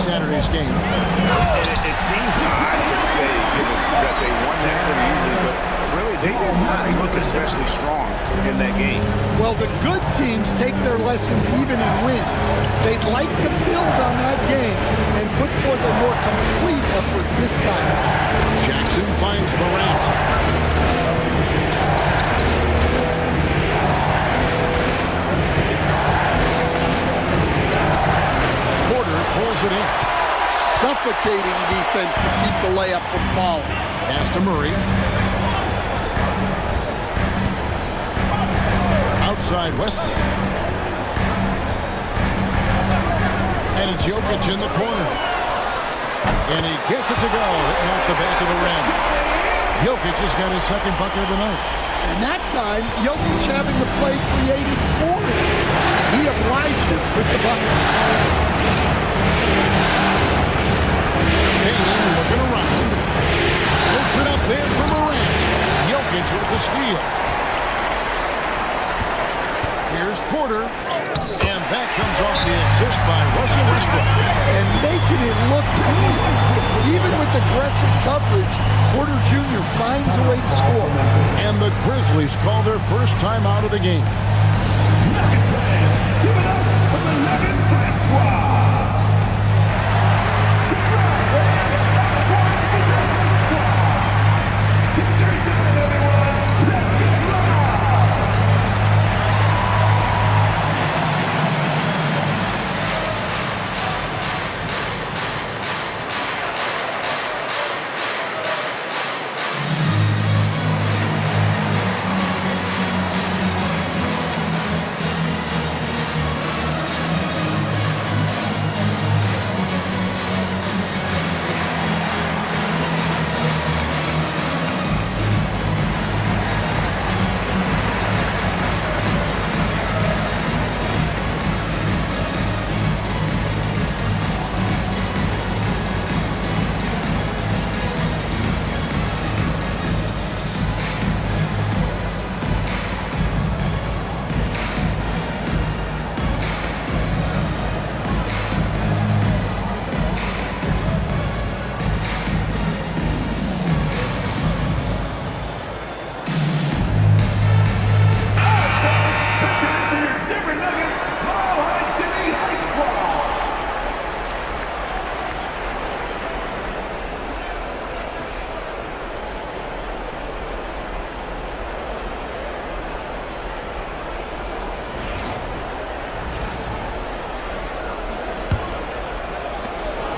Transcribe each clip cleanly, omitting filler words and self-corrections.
Saturday's game. It seems odd to say, given that they won that pretty easily, but really they did not look especially strong in that game. Well, the good teams take their lessons even in wins. They'd like to build on that game and put forth a more complete effort this time. Jackson finds Morant. Porter pulls it in. Suffocating defense to keep the layup from falling. Pass to Murray. Outside Westbrook. And it's Jokic in the corner. And he gets it to go, hitting off the back of the rim. Jokic has got his second bucket of the night. And that time, Jokic having the play created for him. He obliges with the bucket. Payne looking around. Puts it up there for Morant. Jokic with the steal. Here's Porter. And that comes off the assist by Russell Westbrook. And making it look easy. Even with aggressive coverage, Porter Jr. finds a way to score. And the Grizzlies call their first time out of the game. Nuggets fans, give it up for the Nuggets Press Squad.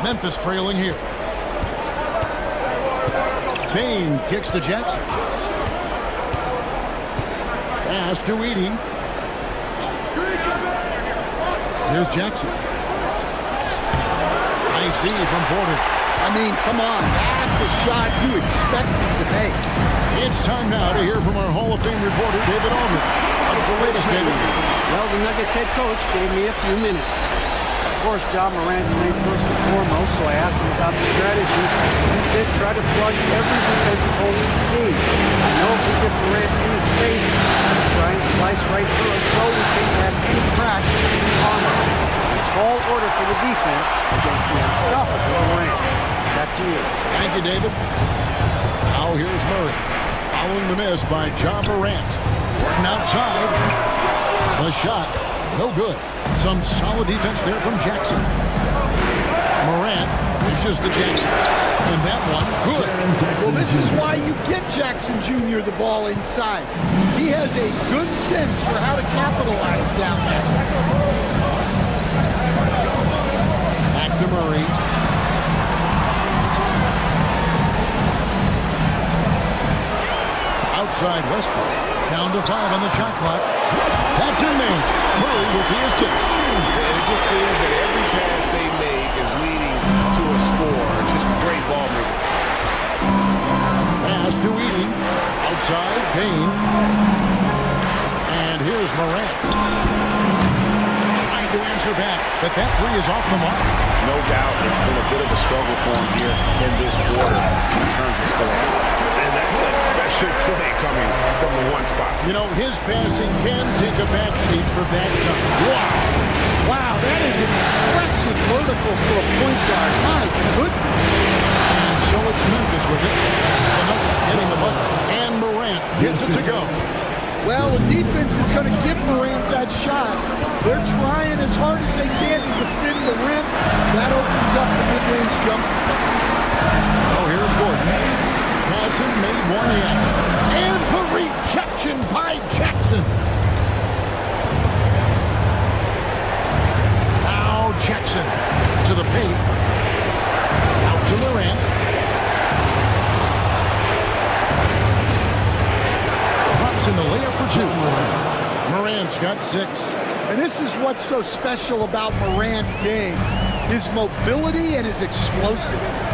Memphis trailing here. Payne kicks to Jackson. Pass to Edey. Here's Jackson. Nice D from Porter. I mean, come on. That's a shot you expected to make. It's time now to hear from our Hall of Fame reporter, David Allman. What's the latest, David? Well, the Nuggets head coach gave me a few minutes. Of course, John Morant's name first and foremost, so I asked him about the strategy. He said try to plug every defensive hole we see. I know if we get Morant in the space, try and slice right through us so we can't have any cracks on him. A tall order for the defense against the unstoppable Morant. Back to you. Thank you, David. Now here's Murray. Following the miss by John Morant. Working outside. The shot. No good. Some solid defense there from Jackson. Morant reaches to Jackson. And that one, good. Well, this is why you get Jackson Jr. the ball inside. He has a good sense for how to capitalize down there. Back to Murray. Outside Westbrook. Down to 5 on the shot clock. That's in there. Murray with the assist. It just seems that every pass they make is leading to a score. Just great ball movement. Pass to Edey. Outside, Payne. And here's Morant. Trying to answer back, but that three is off the mark. No doubt it's been a bit of a struggle for him here in this quarter in terms of scoring. And that's especially should kill it coming from the one spot. You know, his passing can take a backseat for that time. Wow. Wow, that is an impressive vertical for a point guard. My goodness. And so it's Memphis with it. The Nuggets getting the bucket. And Morant gets it to go. Well, the defense is going to give Morant that shot. They're trying as hard as they can to defend the rim. That opens up the mid-range jumper. Oh, here's Gordon. Hasn't made one yet. And the rejection by Jackson. Now Jackson to the paint. Out to Morant. Drops in the layup for two. Morant's got 6. And this is what's so special about Morant's game, his mobility and his explosiveness.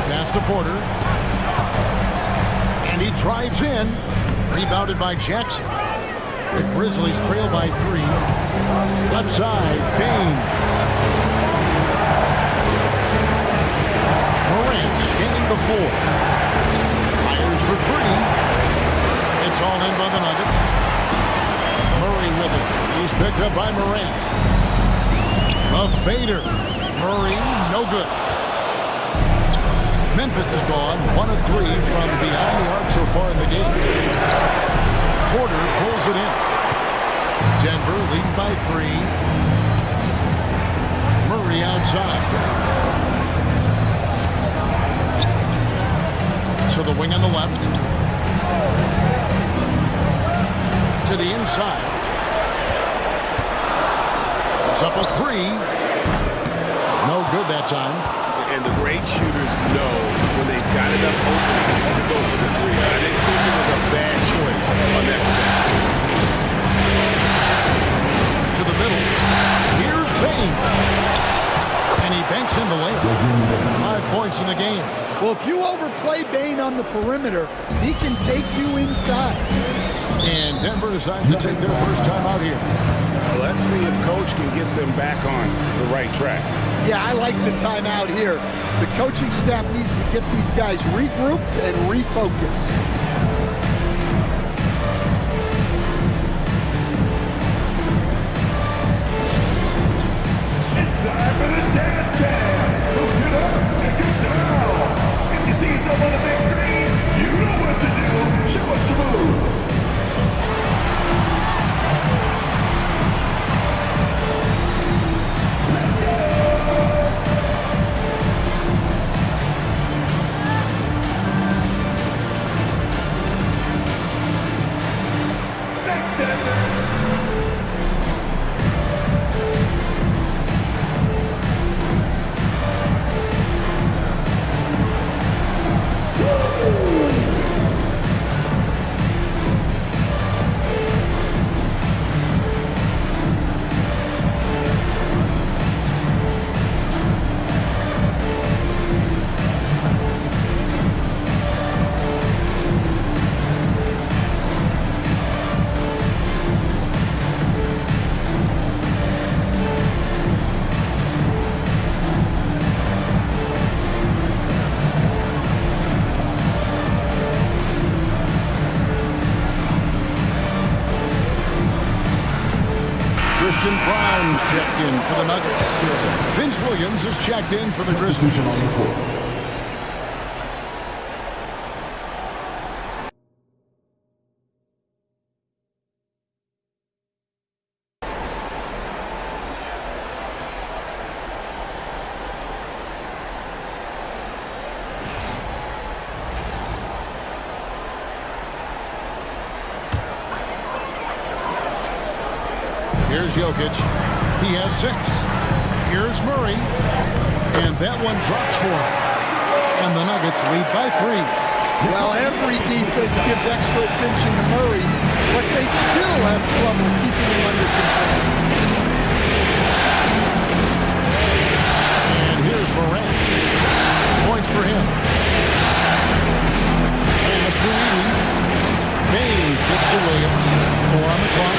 Pass to Porter. And he drives in. Rebounded by Jackson. The Grizzlies trail by 3. Left side, Bane. Morant gaining the 4. Fires for 3. It's all in by the Nuggets. Murray with it. He's picked up by Morant. A fader. Murray, no good. Memphis is gone, 1 of 3 from beyond the arc so far in the game. Porter pulls it in. Denver leading by 3. Murray outside. To the wing on the left. To the inside. It's up a 3. No good that time. And the great shooters know when they've got enough openings to go for the 3. I didn't think it was a bad choice on that possession. To the middle. Here's Bane. And he banks in the layup. 5 points in the game. Well, if you overplay Bane on the perimeter, he can take you inside. And Denver decides to take their first time out here. Well, let's see if Coach can get them back on the right track. Yeah, I like the timeout here. The coaching staff needs to get these guys regrouped and refocused. It's time for the dance band. So get up and get down. If you see yourself on the big screen, you know what to do. Show us the moves. Christian Brown's checked in for the Nuggets. Vince Williams is checked in for the Grizzlies. Here's Jokic. He has 6. Here's Murray. And that one drops for him. And the Nuggets lead by 3. Well, every defense gives extra attention to Murray, but they still have trouble keeping him under control. And here's Morant. 6 points for him. Pass to Edey. Bane gets to Williams. 4 on the clock.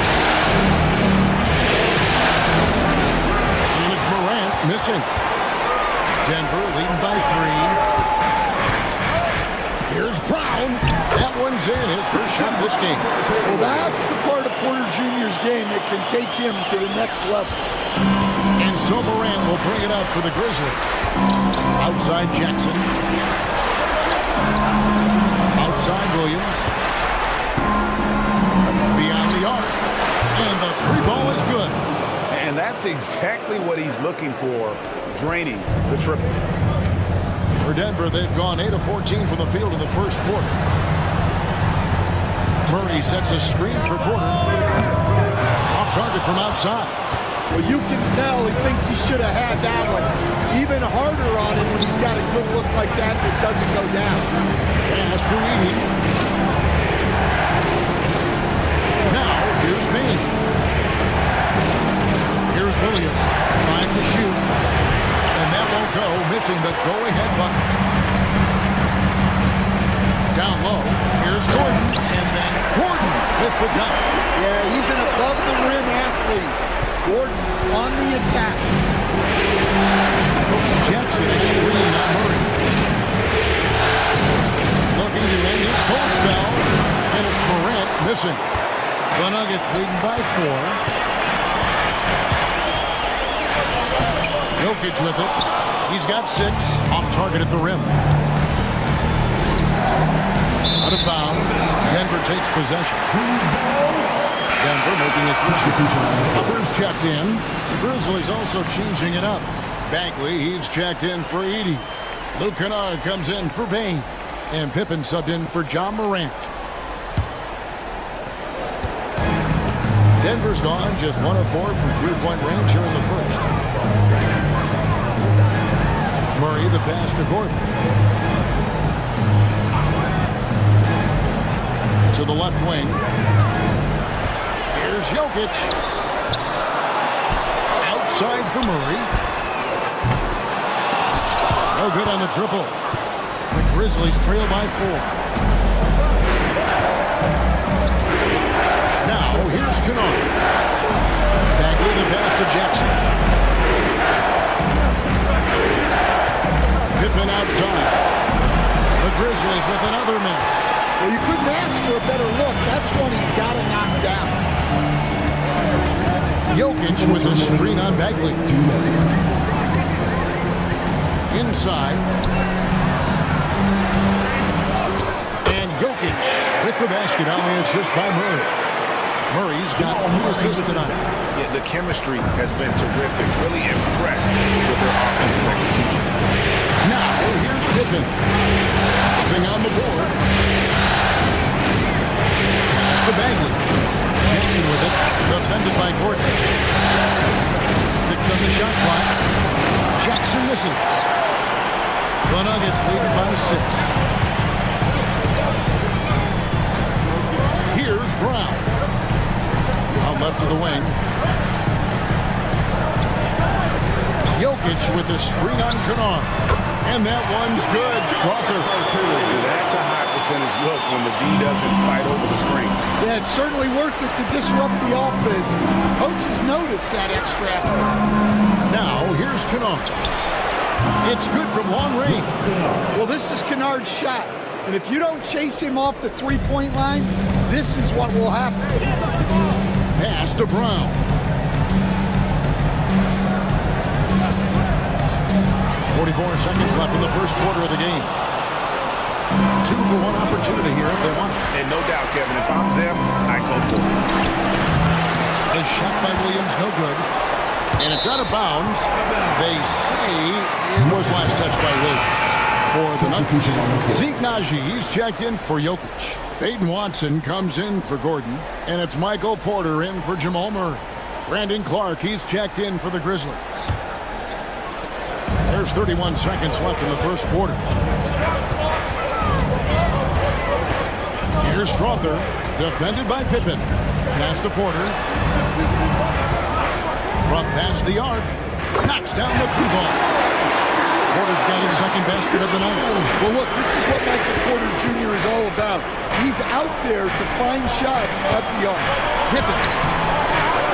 Missing. Denver leading by 3. in his first shot this game. Well, that's the part of Porter Jr.'s game that can take him to the next level. And so Morant will bring it up for the Grizzlies. Outside Jackson. Outside Williams. Beyond the arc. And the three ball is good. And that's exactly what he's looking for, draining the triple. For Denver, they've gone 8 of 14 from the field in the first quarter. Murray sets a screen for Porter. Off target from outside. Well, you can tell he thinks he should have had that one. Even harder on him when he's got a good look like that doesn't go down. Pass to Edey. Now, here's Payne. Here's Williams. Trying to shoot. And that won't go, missing the go-ahead bucket. Down low. Here's Gordon. And then Gordon with the dunk. Yeah, he's an above-the-rim athlete. Gordon on the attack. Jackson is screen on Murray. Looking to end his cold spell. And it's Morant missing. The Nuggets leading by 4. Jokic with it. He's got 6. Off target at the rim. Out of bounds. Denver takes possession. Denver making a substitution. Others checked in. The Grizzlies also changing it up. Bagley, he's checked in for Edey. Luke Kennard comes in for Payne. And Pippen subbed in for John Morant. Denver's gone just 1 of 4 from three-point range here in the first. Murray, the pass to Gordon. To the left wing. Here's Jokic. Outside for Murray. No good on the triple. The Grizzlies trail by 4. Now, here's Kennard. Bagley, the pass to Jackson. Pippen outside. The Grizzlies with another miss. Well, you couldn't ask for a better look. That's one he's got to knock down. Jokic with a screen on Bagley. Inside. And Jokic with the basket on the assist by Murray. Murray's got 3 assists tonight. Yeah, the chemistry has been terrific. Really impressed with their offensive execution. Now, here's Pippen. Nothing on the board. Pass to Bagley. Jackson with it. Defended by Gordon. 6 on the shot clock. Jackson misses. The Nuggets leading by 6. Here's Brown. Out left of the wing. Jokic with the screen on Kennard. And that one's good. Strother. That's a high percentage look when the D doesn't fight over the screen. Yeah, it's certainly worth it to disrupt the offense. Coaches notice that extra effort. Now, here's Kennard. It's good from long range. Well, this is Kennard's shot. And if you don't chase him off the three-point line, this is what will happen. Pass to Brown. 44 seconds left in the first quarter of the game. 2 for 1 opportunity here if they want it. And no doubt, Kevin, if I'm them, I go for it. The shot by Williams, no good. And it's out of bounds. They say it was last touched by Williams. For the Nuggets, Zeke Naji, he's checked in for Jokic. Peyton Watson comes in for Gordon. And it's Michael Porter in for Jamal Murray. Brandon Clark, he's checked in for the Grizzlies. There's 31 seconds left in the first quarter. Here's Strother, defended by Pippen. Pass to Porter. Front past the arc. Knocks down the 3-ball. Porter's got his second basket of the night. Well, look, this is what Michael Porter Jr. is all about. He's out there to find shots at the arc. Pippen.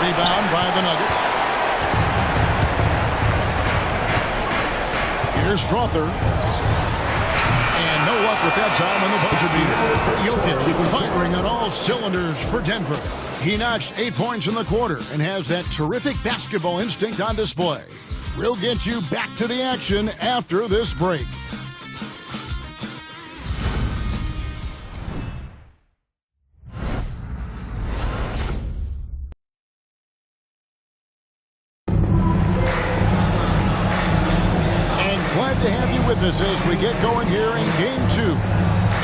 Rebound by the Nuggets. Here's Strother. And no luck with that time on the buzzer beater. Jokic firing on all cylinders for Denver. He notched 8 points in the quarter and has that terrific basketball instinct on display. We'll get you back to the action after this break. Glad to have you with us as we get going here in Game 2.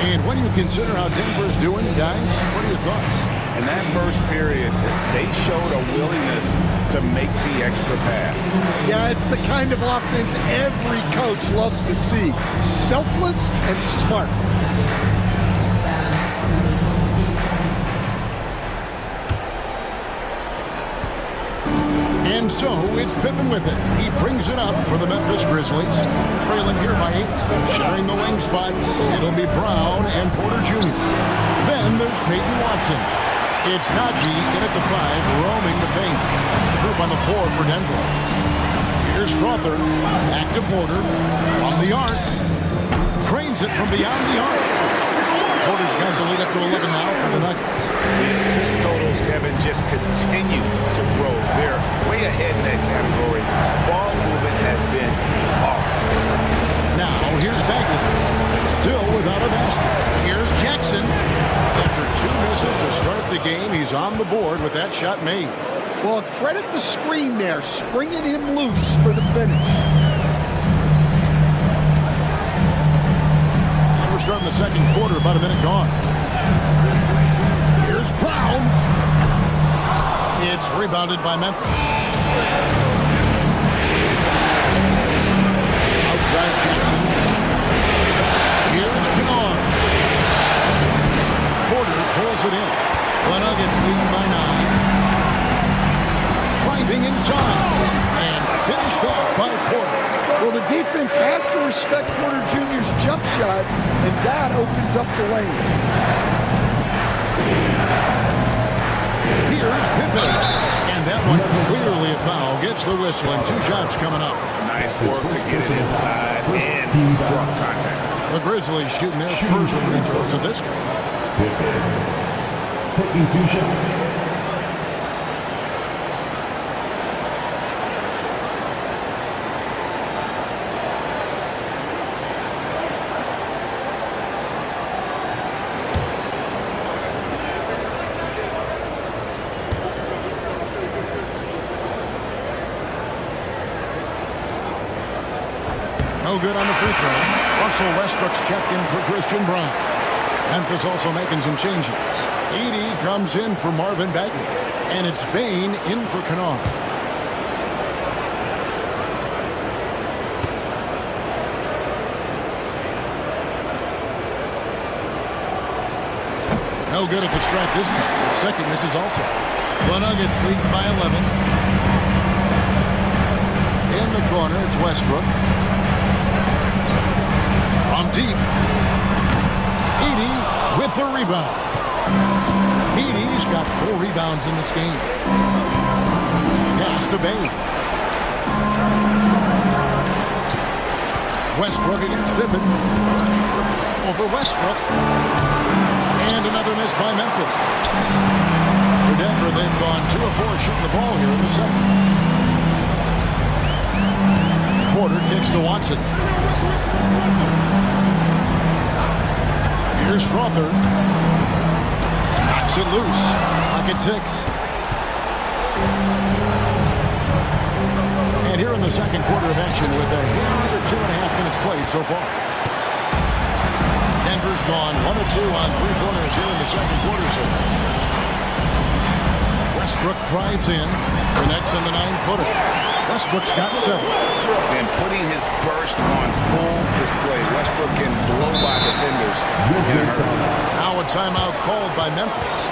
And when you consider how Denver's doing, guys, what are your thoughts? In that first period, they showed a willingness to make the extra pass. Yeah, it's the kind of offense every coach loves to see. Selfless and smart. And so it's Pippen with it. He brings it up for the Memphis Grizzlies, trailing here by 8. Sharing the wing spots, it'll be Brown and Porter Jr. Then there's Peyton Watson. It's Najee in at the 5, roaming the paint. It's the group on the 4 for Denver. Here's Strother, back to Porter, from the arc. Trains it from beyond the arc. Porter's got the lead up to 11 now for the Nuggets. The assist totals, Kevin, just continue to grow. They're way ahead in that category. Ball movement has been flawless. Now, here's Bagley. Still without a basket. Here's Jackson. After 2 misses to start the game, he's on the board with that shot made. Well, credit the screen there, springing him loose for the finish. We're starting the second quarter, about a minute gone. Here's Brown. It's rebounded by Memphis. Outside Jackson. Here's Kennard. Porter pulls it in. The Nuggets lead by 9. Driving inside. And finished off by Porter. Well, the defense has to respect Porter Jr.'s jump shot, and that opens up the lane. Here's Pippen. And that one clearly a foul. Gets the whistle, and 2 shots coming up. Nice work to get it inside and drop contact. The Grizzlies shooting their first free throws of this game. Taking 2 shots. No good on the free throw. Russell Westbrook's checked in for Christian Brown. Memphis also making some changes. Edey comes in for Marvin Bagley. And it's Bain in for Kennard. No good at the strike this time. The second misses also. The Nuggets lead by 11. In the corner, it's Westbrook. From deep. Edey with the rebound. Edey's got 4 rebounds in this game. Pass to Bain. Westbrook against Pippen. Over Westbrook. And another miss by Memphis. For Denver, they've gone 2 of 4 shooting the ball here in the second. Porter kicks to Watson. Here's Strother. Knocks it loose. Pocket 6. And here in the second quarter of action with a 2.5 minutes played so far. Denver's gone 1 of 2 on 3 corners here in the second quarter so far. Westbrook drives in. Connects on the 9-footer. Westbrook's got 7. And putting his burst on full display. Westbrook can blow by defenders. Now a timeout called by Memphis.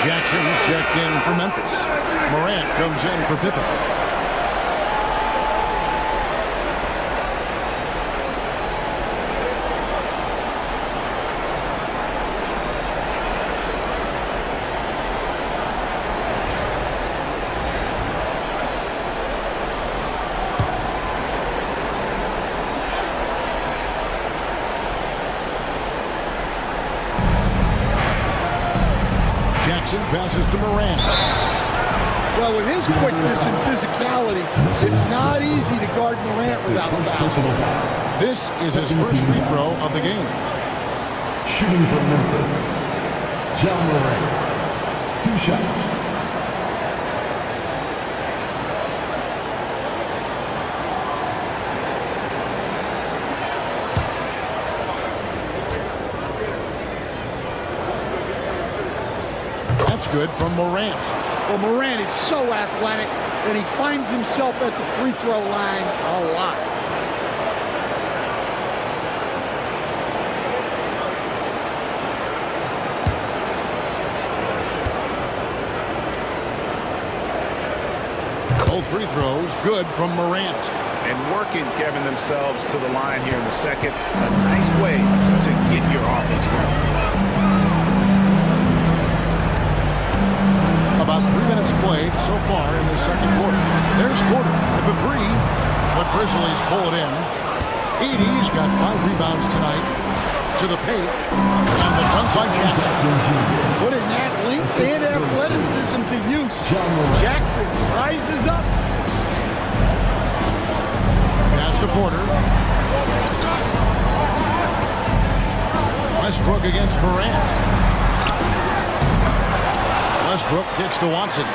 Jackson's checked in for Memphis. Morant comes in for Pippen. Jackson passes to Morant. Well, with his quickness and physicality, it's not easy to guard Morant without foul. This is his first free throw of the game. Shooting for Memphis, John Morant. 2 shots. That's good from Morant. Well, Morant is so athletic, and he finds himself at the free throw line a lot. Both free throws good from Morant. And working, Kevin, themselves to the line here in the second. A nice way to get your offense going. About 3 minutes played so far in the second quarter. There's Porter with the three. But Grizzlies pull it in. Edey's got 5 rebounds tonight. To the paint. And the dunk by Jackson. Putting that length and athleticism to use. Jackson rises up. Pass to Porter. Westbrook against Morant. Westbrook kicks to Watson.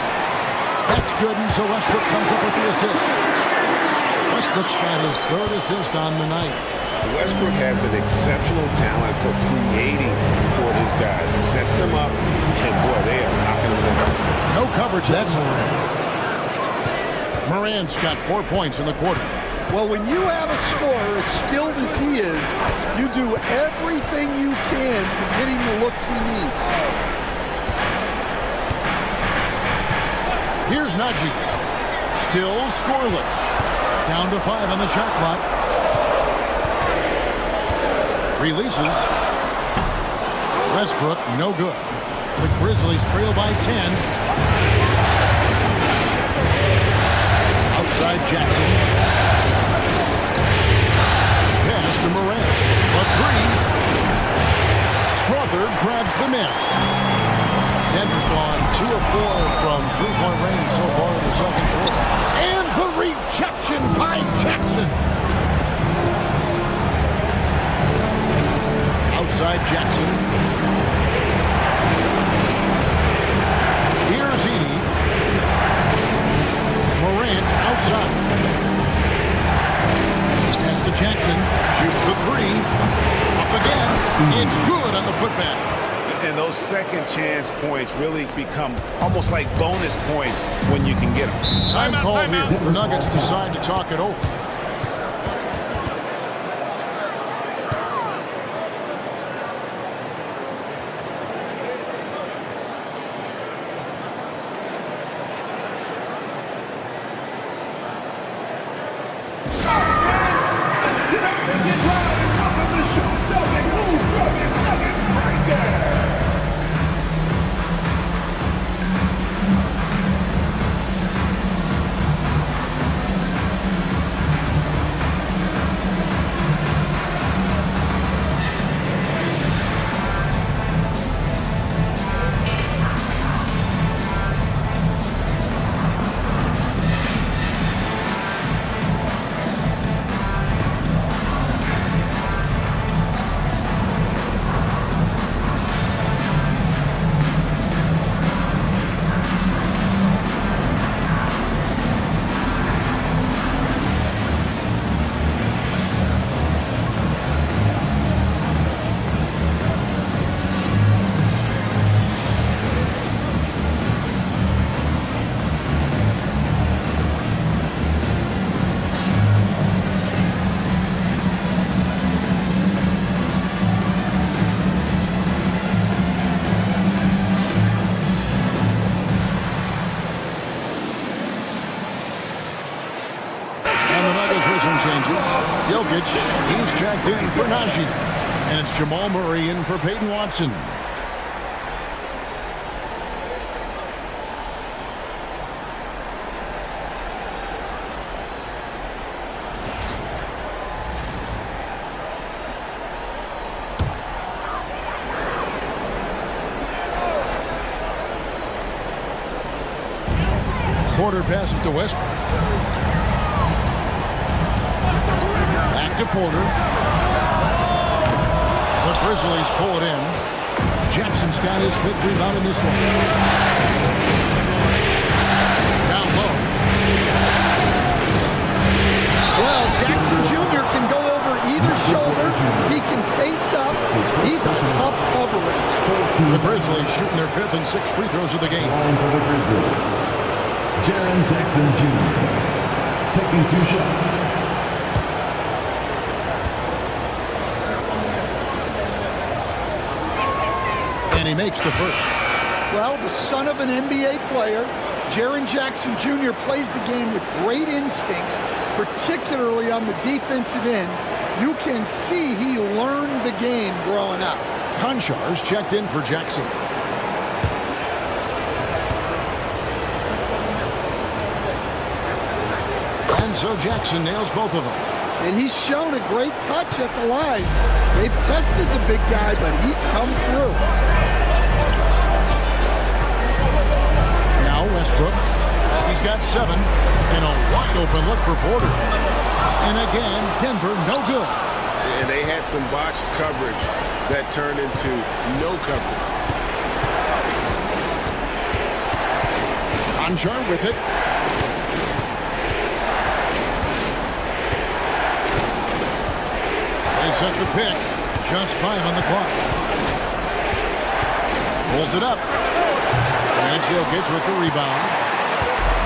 That's good, and so Westbrook comes up with the assist. Westbrook's got his 3rd assist on the night. Westbrook has an exceptional talent for creating for his guys. He sets them up, and boy, they are knocking them down. No coverage that time. Morant's got 4 points in the quarter. Well, when you have a scorer as skilled as he is, you do everything you can to get him the looks he needs. Here's Najee. Still scoreless. Down to 5 on the shot clock. Releases. Westbrook, no good. The Grizzlies trail by 10. Outside Jackson. Pass to Morant. A 3. Strother grabs the miss. Denver's gone 2 of 4 from 3-point range so far in the second quarter. And the rejection by Jackson. Outside Jackson. Here's Edey. Morant outside. Pass to Jackson. Shoots the 3. Up again. It's good on the putback. And those second chance points really become almost like bonus points when you can get them. Time called here. The Nuggets decide to talk it over. Jokic. He's checked in for Najee. And it's Jamal Murray in for Peyton Watson. Porter passes to Westbrook. Back to Porter. The Grizzlies pull it in. Jackson's got his 5th rebound in this one. Down low. Well, Jackson Jr. can go over either shoulder. He can face up. He's a tough cover. The Grizzlies shooting their 5th and 6th free throws of the game. Line for the Grizzlies. Jaren Jackson Jr. taking 2 shots. And he makes the first. Well, the son of an NBA player, Jaren Jackson Jr. plays the game with great instincts, particularly on the defensive end. You can see he learned the game growing up. Konchar's checked in for Jackson. And so Jackson nails both of them. And he's shown a great touch at the line. They've tested the big guy, but he's come through. Now Westbrook. He's got 7. And a wide open look for Porter. And again, Denver no good. And they had some botched coverage that turned into no coverage. Konchar with it. They set the pick. Just 5 on the clock. Pulls it up. And Jokic with the rebound.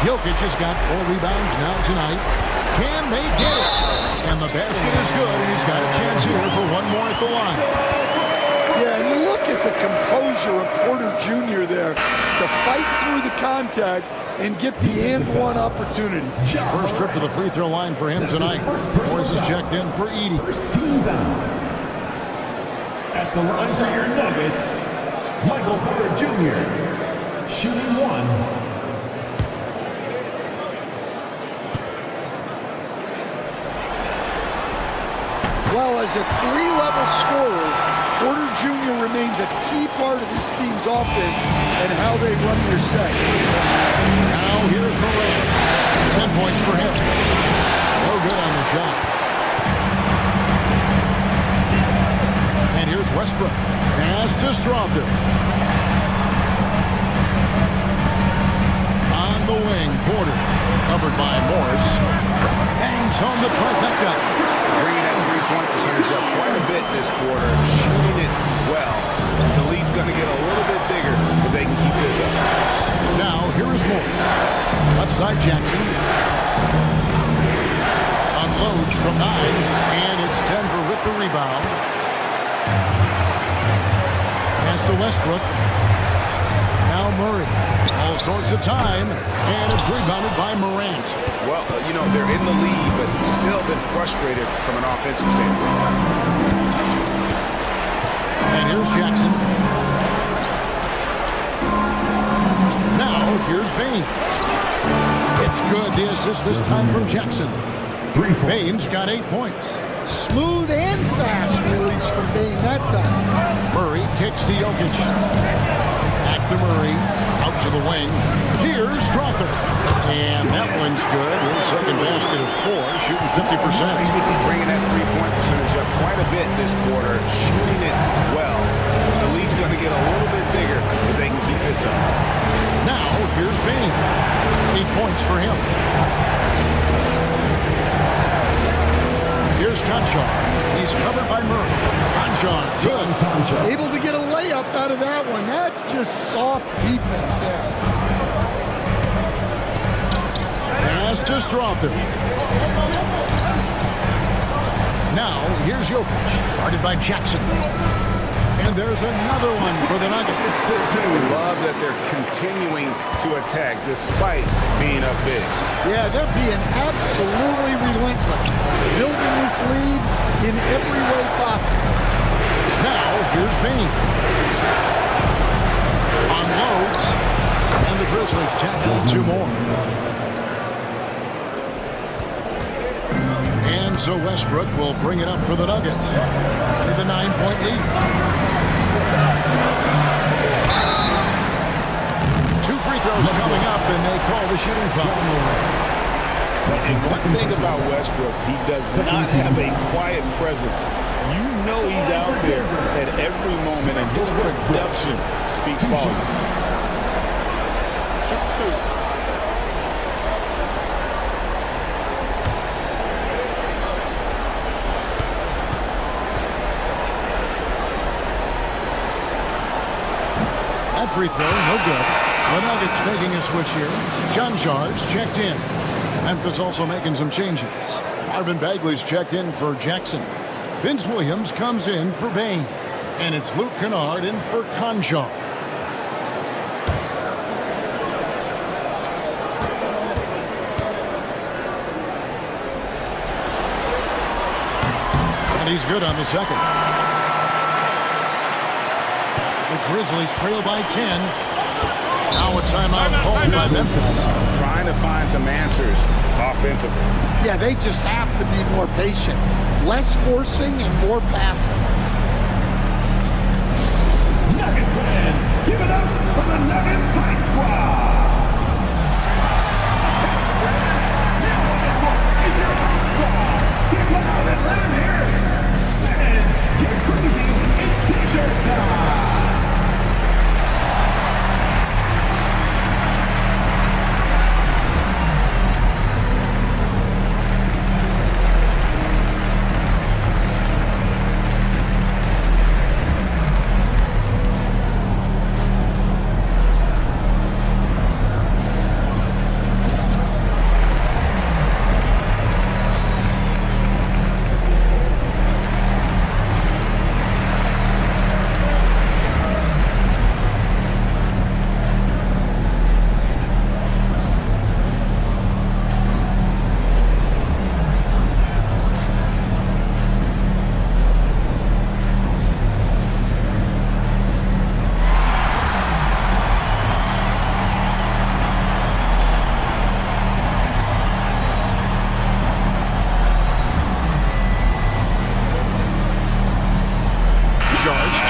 Jokic has got 4 rebounds now tonight. Can they get it? And the basket is good, and he's got a chance here for one more at the line. Yeah, and look at the composure of Porter Jr. there to fight through the contact and get the and one opportunity. First trip to the free throw line for him tonight. Morris is checked in for Edey. Team down. At the line for your Nuggets, Michael Porter Jr. shooting 1. Well, as a 3-level scorer, Porter Jr. remains a key part of his team's offense and how they run their set. Now here's Morant. 10 points for him. No good on the shot. And here's Westbrook. Pass to Strawther. On the wing, Porter. Covered by Morris. Hangs home the trifecta. Bringing that 3-point percentage up quite a bit this quarter, shooting it well. The lead's going to get a little bit bigger if they can keep this up. Now, here is Morris. Left side Jackson. Unloads from 9, and it's Denver with the rebound. Pass to Westbrook. Now Murray. All sorts of time, and it's rebounded by Morant. Well, you know, they're in the lead, but still been frustrated from an offensive standpoint. And here's Jackson. Now, here's Baines. It's good. The assist this time from Jackson. Baines got 8 points. Smooth and fast release from Bain that time. Murray kicks to Jokic. Back to Murray. Out to the wing. Here's Strawther. And that one's good. His second basket of 4, shooting 50%. Bringing that 3-point percentage up quite a bit this quarter, shooting it well. The lead's going to get a little bit bigger if they can keep this up. Now, here's Bain. 8 points for him. Here's Konchar. He's covered by Murray. Konchar, good. Able to get a layup out of that one. That's just soft defense there. Pass to Strawther. Now, here's Jokic. Guarded by Jackson. And there's another one for the Nuggets. Love that they're continuing to attack despite being up big. Yeah, they're being absolutely relentless, building this lead in every way possible. Now, here's Bain. Unloads. And the Grizzlies tackle 2 more. And so Westbrook will bring it up for the Nuggets with a 9-point lead. 2 free throws coming up, and they call the shooting foul. And one thing about Westbrook, he does not have a quiet presence. You know he's out there at every moment, and his production speaks volumes. Shoot 2. That free throw, no good. The Nuggets making a switch here. John Jar's checked in. Memphis also making some changes. Marvin Bagley's checked in for Jackson. Vince Williams comes in for Bain. And it's Luke Kennard in for Conjar. And he's good on the second. The Grizzlies trail by 10. Now a timeout called by Memphis. Trying to find some answers offensively. Yeah, they just have to be more patient. Less forcing and more passing. Nuggets fans, give it up for the Nuggets Fight Squad. Is your home squad. Get loud and let them hear it. Fans, get crazy. It's t-shirt time.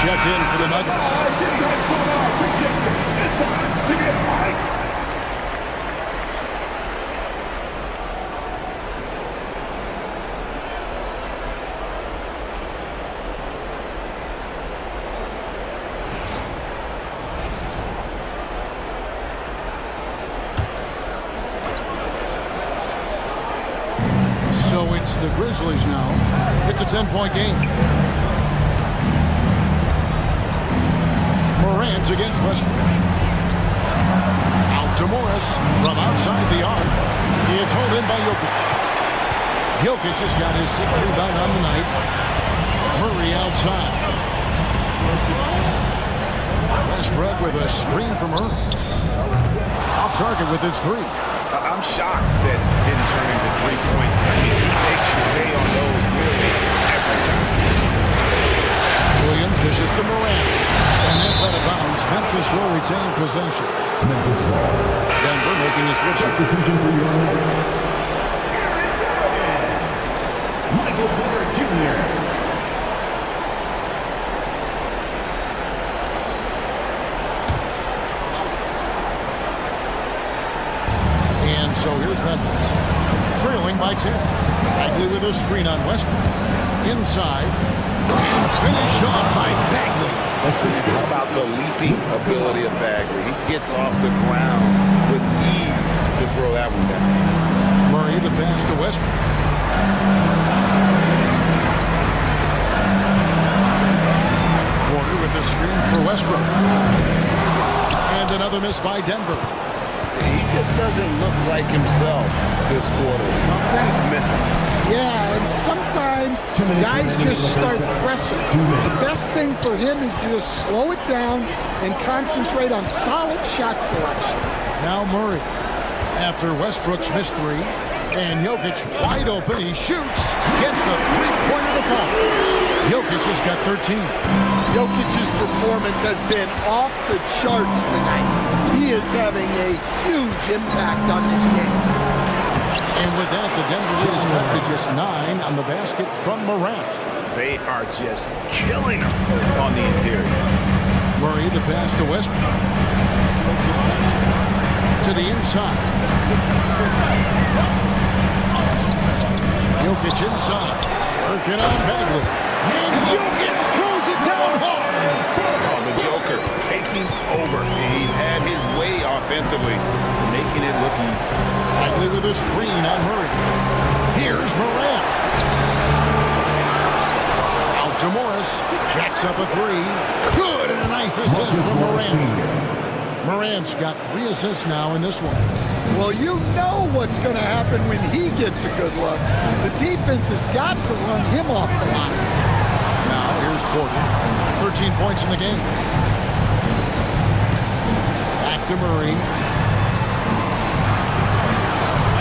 Checked in for the Nuggets. So it's the Grizzlies now. It's a 10-point game. Morant against Westbrook. Out to Morris from outside the arc. It's held in by Jokic. Jokic has got his 6th rebound on the night. Murray outside. Westbrook with a screen from Murray. Off target with his 3. I'm shocked that it didn't turn into 3 points. I mean, he makes you pay on those really every time. Williams dishes to Morant. And that's out of bounds. Memphis will retain possession. Memphis ball. Denver making a switch. Substitution for your Nuggets. Michael Porter Jr. And so here's Memphis. Trailing by 10. Bagley with a screen on Westbrook. Inside. And finished off by Bagley. How about the leaping ability of Bagley? He gets off the ground with ease to throw that one down. Murray the pass to Westbrook. Porter with the screen for Westbrook. And another miss by Denver. He just doesn't look like himself this quarter. Something's missing. Yeah, and sometimes guys just start pressing. The best thing for him is to just slow it down and concentrate on solid shot selection. Now Murray, after Westbrook's missed three, and Jokic wide open, he shoots, gets the three-pointer to fall. Jokic has got 13. Jokic's performance has been off the charts tonight. He is having a huge impact on this game. And with that, the Denver lead is cut to just 9 on the basket from Morant. They are just killing him on the interior. Murray, the pass to Westbrook. To the inside. Jokic inside. Working on Bagley. And Jokic throws it down hard. Oh, the Joker taking over. He's had his way offensively, making it look easy. Bagley with a screen on Murray. Here's Morant. Out to Morris. Jacks up a three. Good, and a nice assist from Morant. Morant's got 3 assists now in this one. Well, you know what's going to happen when he gets a good look. The defense has got to run him off the line. Now here's Porter. 13 points in the game. Back to Murray.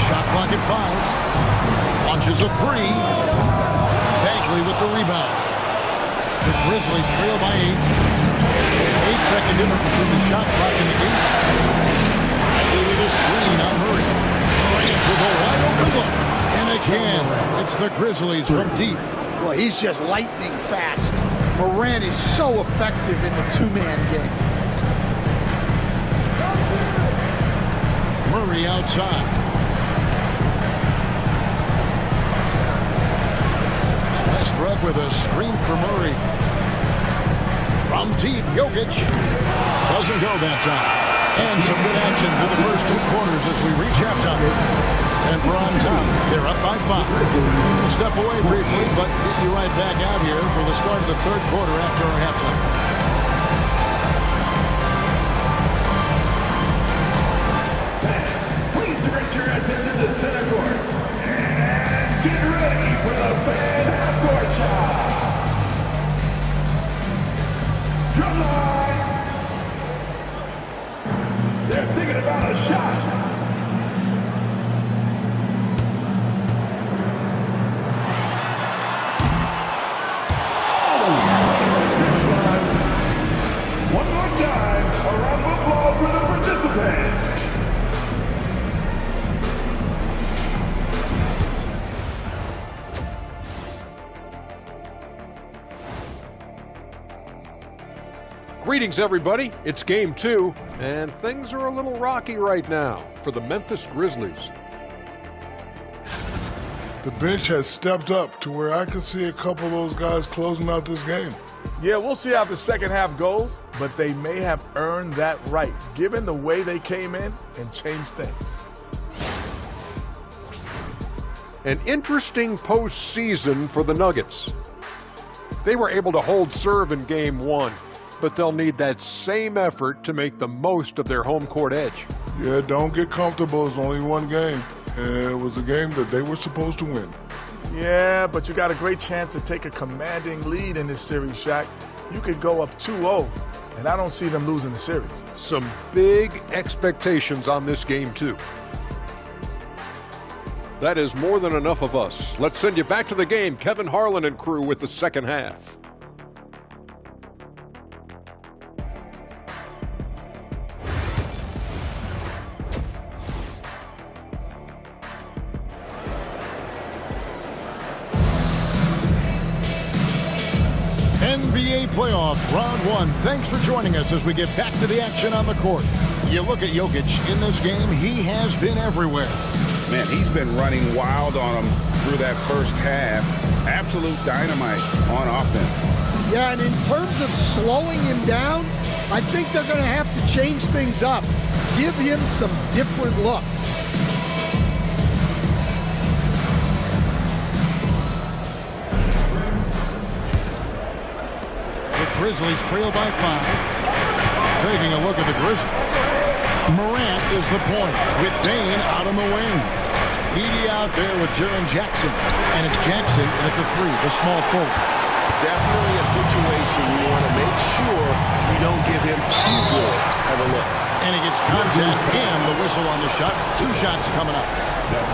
Shot clock at 5. Launches a three. Bagley with the rebound. The Grizzlies trail by 8. 8-second difference between the shot clock and the game. Bagley with a screen on Murray. Morant with a wide open look. And again, it's the Grizzlies from deep. Well, he's just lightning fast. Morant is so effective in the two-man game. Murray outside. Westbrook with a screen for Murray. From deep, Jokic doesn't go that time. And some good action for the first 2 quarters as we reach halftime. And we're on top. They're up by 5. We'll step away briefly, but get you right back out here for the start of the 3rd quarter after our halftime. Please direct your attention to center court. And get ready for the fan half-court shot. Drumline. They're thinking about a shot. One more time, a round of applause for the participants. Greetings, everybody. It's Game 2, and things are a little rocky right now for the Memphis Grizzlies. The bench has stepped up to where I could see a couple of those guys closing out this game. Yeah, we'll see how the second half goes, but they may have earned that right, given the way they came in and changed things. An interesting postseason for the Nuggets. They were able to hold serve in Game 1, but they'll need that same effort to make the most of their home court edge. Yeah, don't get comfortable. It's only one game, and it was a game that they were supposed to win. Yeah, but you got a great chance to take a commanding lead in this series, Shaq. You could go up 2-0, and I don't see them losing the series. Some big expectations on this game, too. That is more than enough of us. Let's send you back to the game. Kevin Harlan and crew with the second half. NBA playoff round 1. Thanks for joining us as we get back to the action on the court. You look at Jokic in this game, he has been everywhere. Man, he's been running wild on them through that first half. Absolute dynamite on offense. Yeah, and in terms of slowing him down, I think they're going to have to change things up. Give him some different looks. Grizzlies trail by 5. Taking a look at the Grizzlies. Morant is the point with Dane out on the wing. Speedy out there with Jaren Jackson. And it's Jackson at the 3, the small forward. Definitely a situation you want to make sure you don't give him too good of a look. And he gets contact and the whistle on the shot. 2 shots coming up.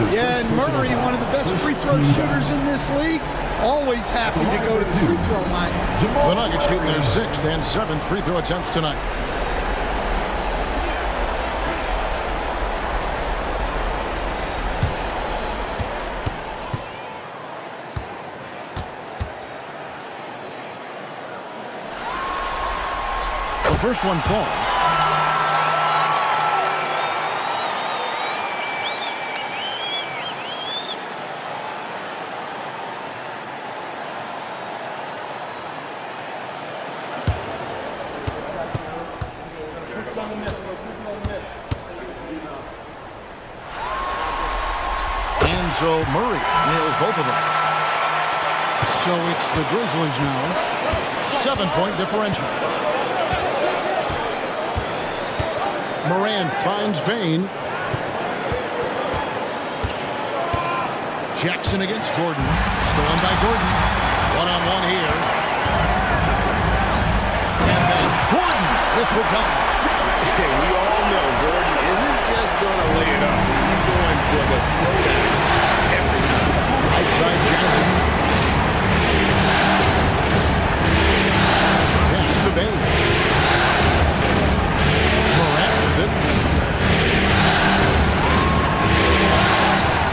Yeah, and Murray, one of the best free throw shooters in this league, always happy to go to the free throw line. The Nuggets shooting their 6th and 7th free throw attempts tonight. The first one falls. And so Murray nails both of them. So it's the Grizzlies now. 7-point differential. Moran finds Bain. Jackson against Gordon. Stolen by Gordon. One-on-one here. And then Gordon with the dunk. Hey, we all know Gordon isn't just going to lay it up. He's going for the throwdown every time. Outside Jackson. Pass to Bain. Morant with it.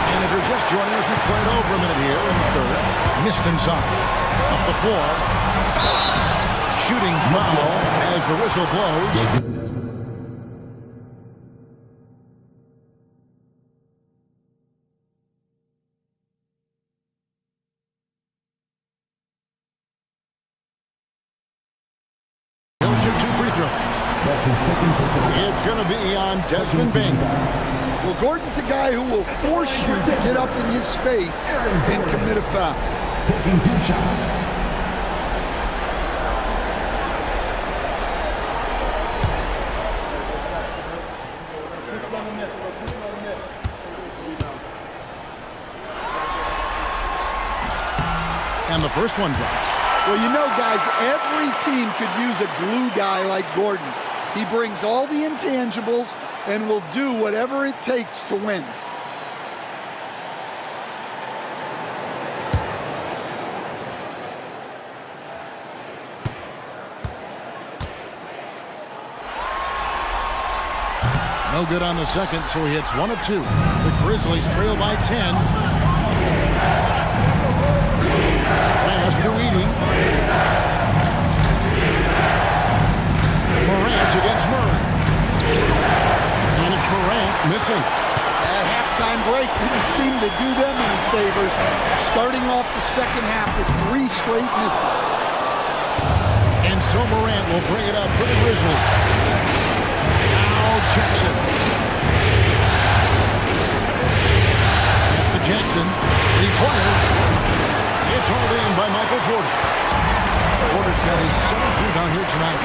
And if you're just joining us, we've played over a minute here in the 3rd. Missed inside. Up the floor. Shooting foul as the whistle blows. He'll shoot 2 free throws. That's his second personal. It's going to be on Desmond Bain. Well, Gordon's a guy who will force you to get up in his space and commit a foul. Taking 2 shots. And the first one drops. Well, you know, guys, every team could use a glue guy like Gordon. He brings all the intangibles and will do whatever it takes to win. No good on the second, so he hits 1 of 2. The Grizzlies trail by 10. Pass to Eating. Morant against Murray. And it's Morant missing. That halftime break didn't seem to do them any favors, starting off the second half with 3 straight misses. And so Morant will bring it up for the Grizzlies. Now Jackson. That's to Jackson. Required. It's hauled in by Michael Porter. Porter's got his 7th rebound here tonight.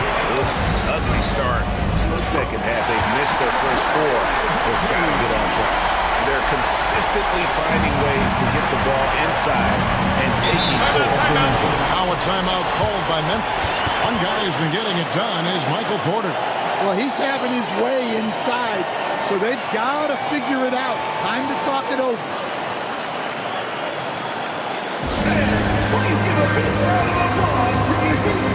Ugly start to the second half. They've missed their first 4. They've got to get on track. They're consistently finding ways to get the ball inside and taking full. Now a timeout called by Memphis. One guy who's been getting it done is Michael Porter. Well, he's having his way inside, so they've got to figure it out. Time to talk it over. Please give a big round of applause for DJ.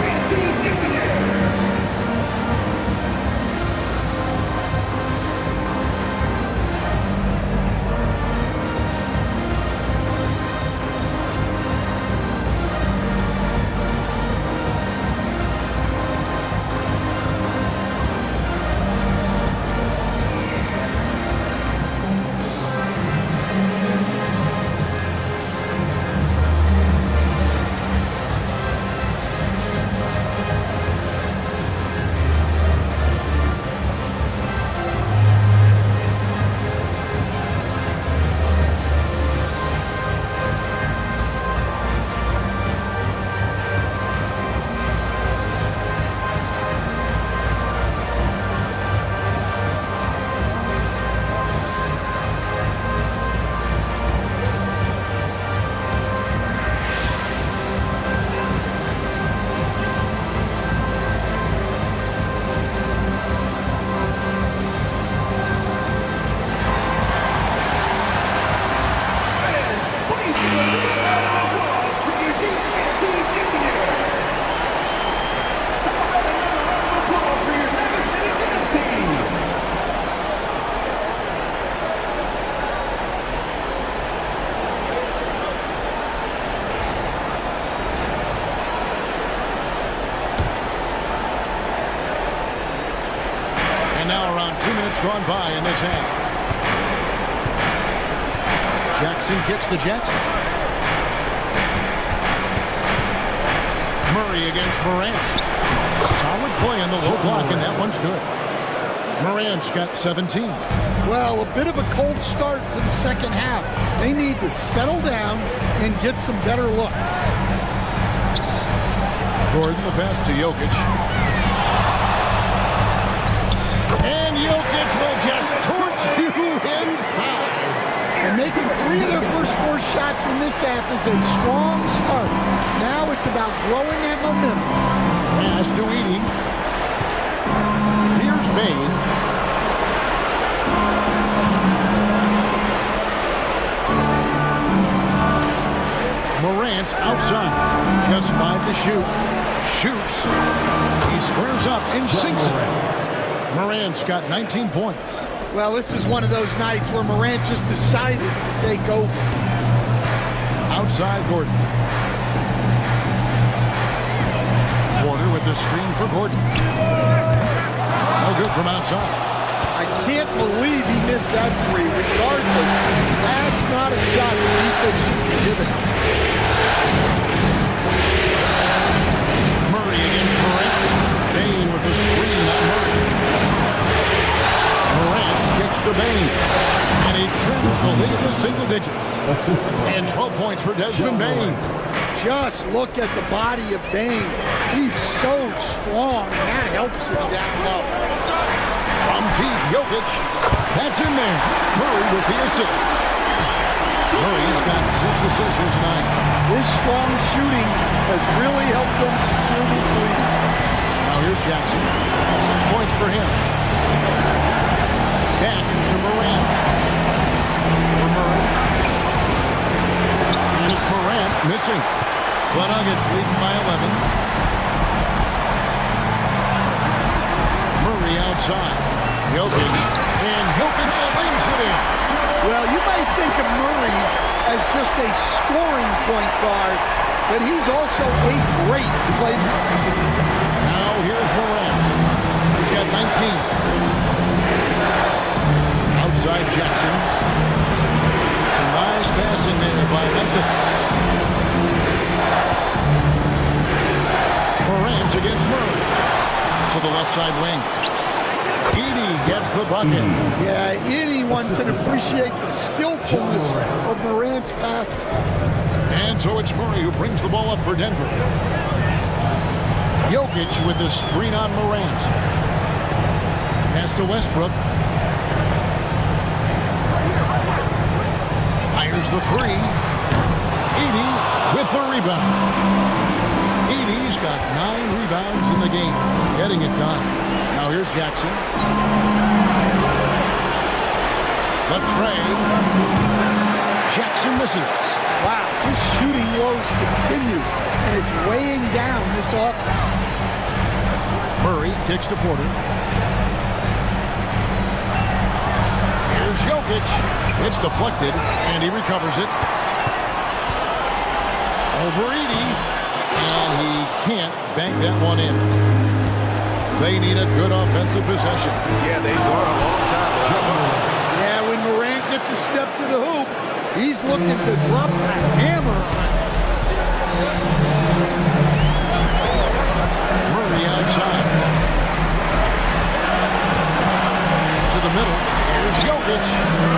now around 2 minutes gone by in this half. Jackson kicks to Jackson. Murray against Morant. Solid play on the low block, and that one's good. Morant's got 17. Well, a bit of a cold start to the second half. They need to settle down and get some better looks. Gordon, the pass to Jokic. And Jokic will just torch you inside. And making 3 of their first 4 shots in this half is a strong start. Now it's about growing that momentum. Pass to Edey. Here's Bain. Morant outside. Just 5 to shoot. Shoots. He squares up and sinks it. Morant's got 19 points. Well, this is one of those nights where Morant just decided to take over. Outside Gordon. Warner with the screen for Gordon. No good from outside. I can't believe he missed that 3. Regardless, that's not a shot the defense should be giving him. Murray against Morant. Bain with the screen on Murray. Morant kicks to Bain. And he trims the lead to single digits. And 12 points for Desmond Bain. Just look at the body of Bain. He's so strong, and that helps him down low. From deep, Jokic. That's in there. Murray with the assist. Murray's got 6 assists here tonight. His strong shooting has really helped them secure this lead. Now here's Jackson. 6 points for him. Back to Morant. For Murray. And it's Morant missing. The Nuggets leading by 11. Murray outside. Jokic. And Jokic slings it in. Well, you might think of Murray as just a scoring point guard, but he's also a great playmaker. Now here's Morant. He's got 19. Outside Jackson. Some nice passing there by Memphis. Morant against Murray. To the left side wing. Edey gets the bucket. Yeah, anyone can appreciate the skillfulness of Morant's passing. And so it's Murray who brings the ball up for Denver. Jokic with the screen on Morant. Pass to Westbrook. Fires the 3. Edey with the rebound. Edey's got 9 rebounds in the game. Getting it done. Now here's Jackson. The trade. Jackson misses. Wow, his shooting woes continue, and it's weighing down this offense. Murray kicks to Porter. Here's Jokic. It's deflected, and he recovers it. Over Edey, and he can't bank that one in. They need a good offensive possession. Yeah, they've gone a long time without. Yeah, when Morant gets a step to the hoop, he's looking to drop that hammer on it. Murray outside. To the middle. Here's Jokic.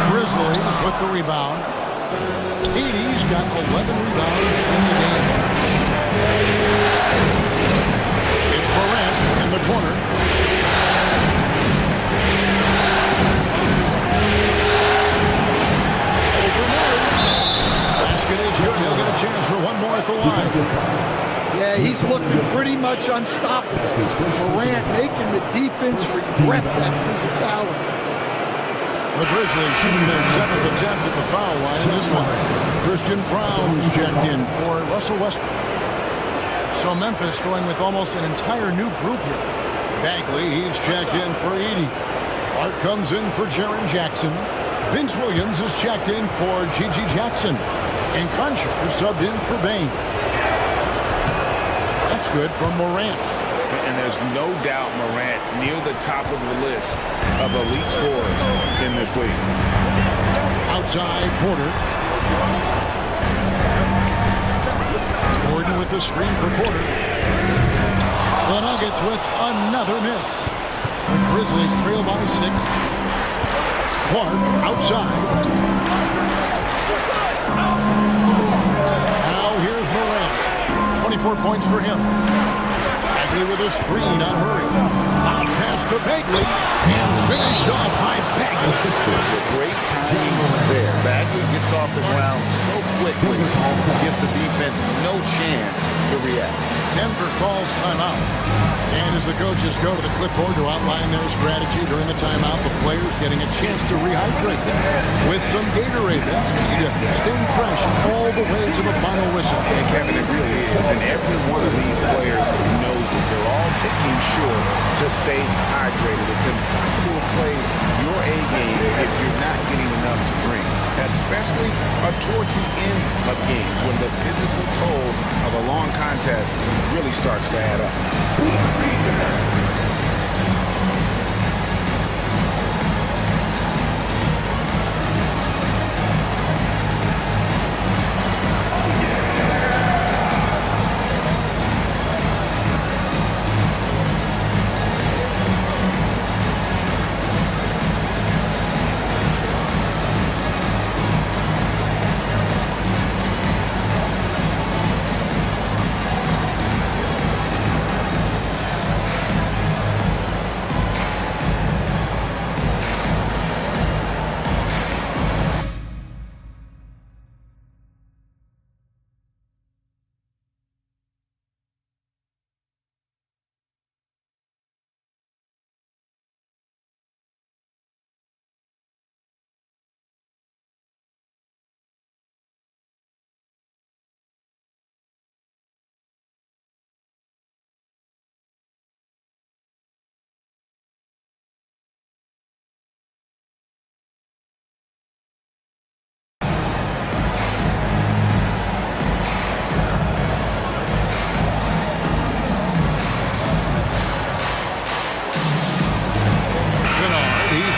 Grizzlies with the rebound. Edey's got 11 rebounds in the game. It's Morant in the corner. Over Murray. Basket is good. He'll get a chance for one more at the line. Yeah, he's looking pretty much unstoppable. Morant making the defense regret that physicality. The Grizzlies shooting their 7th attempt at the foul line in this one. Christian Brown's checked in for Russell Westbrook. So Memphis going with almost an entire new group here. Bagley, he's checked in for Edey. Clark comes in for Jaren Jackson. Vince Williams is checked in for Gigi Jackson. And Cruncher subbed in for Bain. That's good from Morant. And there's no doubt Morant near the top of the list of elite scorers in this league. Outside, Porter. Gordon with the screen for Porter. The Nuggets with another miss. The Grizzlies trail by 6. Clark outside. Now here's Morant. 24 points for him. Bagley with a screen on Murray. Out pass to Bagley. And finished off by Bagley. Great timing there. Bagley gets off the ground so quickly, gives the defense no chance to react. Denver calls timeout. And as the coaches go to the clipboard to outline their strategy during the timeout, the players getting a chance to rehydrate with some Gatorade. That's key to staying fresh all the way to the final whistle. And Kevin, it really is. And every one of these players knows it. They're all making sure to stay hydrated. It's impossible to play your A game if you're not getting enough to drink, especially towards the end of games when the physical toll of a long contest really starts to add up.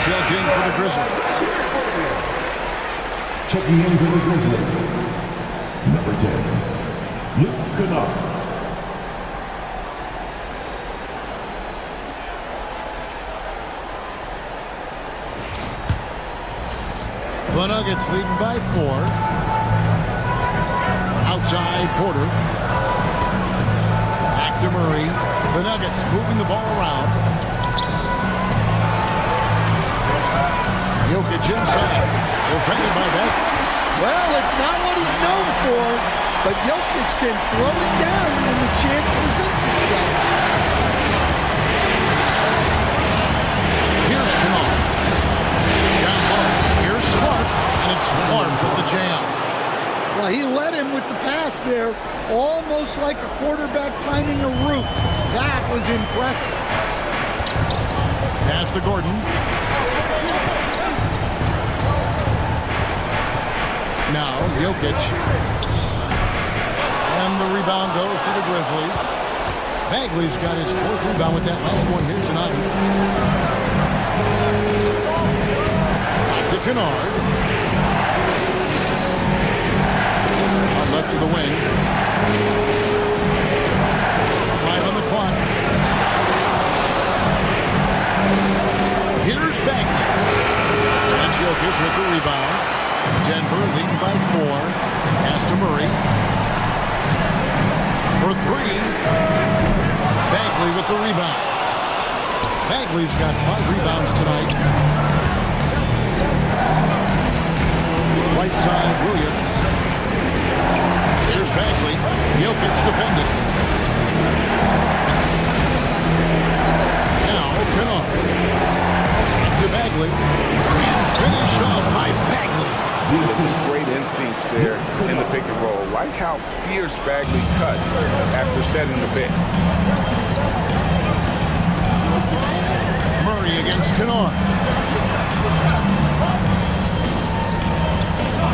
Checked in for the Grizzlies. Checking in for the Grizzlies. Number 10, Luke Kennard. The Nuggets leading by 4. Outside, Porter. Back to Murray. The Nuggets moving the ball around. Jokic inside. Defended by Beck. Well, it's not what he's known for, but Jokic can throw it down when the chance presents itself. Here's Kennard. Down low. Here's Clark, and it's Clark with the jam. Well, he led him with the pass there, almost like a quarterback timing a route. That was impressive. Pass to Gordon. Now, Jokic. And the rebound goes to the Grizzlies. Bagley's got his 4th rebound with that last one here tonight. Back to Kennard. On left of the wing. 5 on the clock. Here's Bagley. That's Jokic with the rebound. Denver leading by 4. Pass to Murray. For 3. Bagley with the rebound. Bagley's got 5 rebounds tonight. Right side, Williams. Here's Bagley. Jokic defended. Now, Kennard. To Bagley. And finished off by Bagley. Just great instincts there in the pick and roll. Like how fierce Bagley cuts after setting the pick. Murray against Kennard.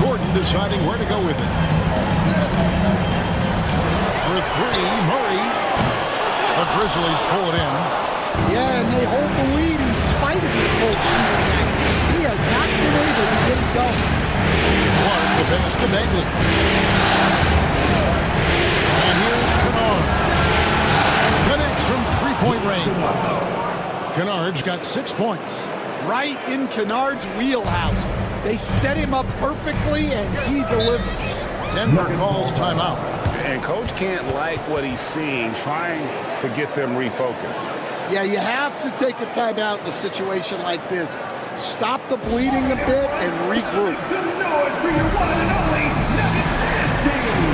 Gordon deciding where to go with it. For 3, Murray. The Grizzlies pull it in. Yeah, and they hold the lead in spite of his cold shooting act. He has not been able to get it going. Clark the pass to Bagley. And here's Kennard. Connects from three-point range. Kennard's got 6 points. Right in Kennard's wheelhouse. They set him up perfectly, and he delivered. Denver calls timeout. And Coach can't like what he's seeing, trying to get them refocused. Yeah, you have to take a timeout in a situation like this. Stop the bleeding a bit and regroup. Make some noise for your one and only Nuggets team.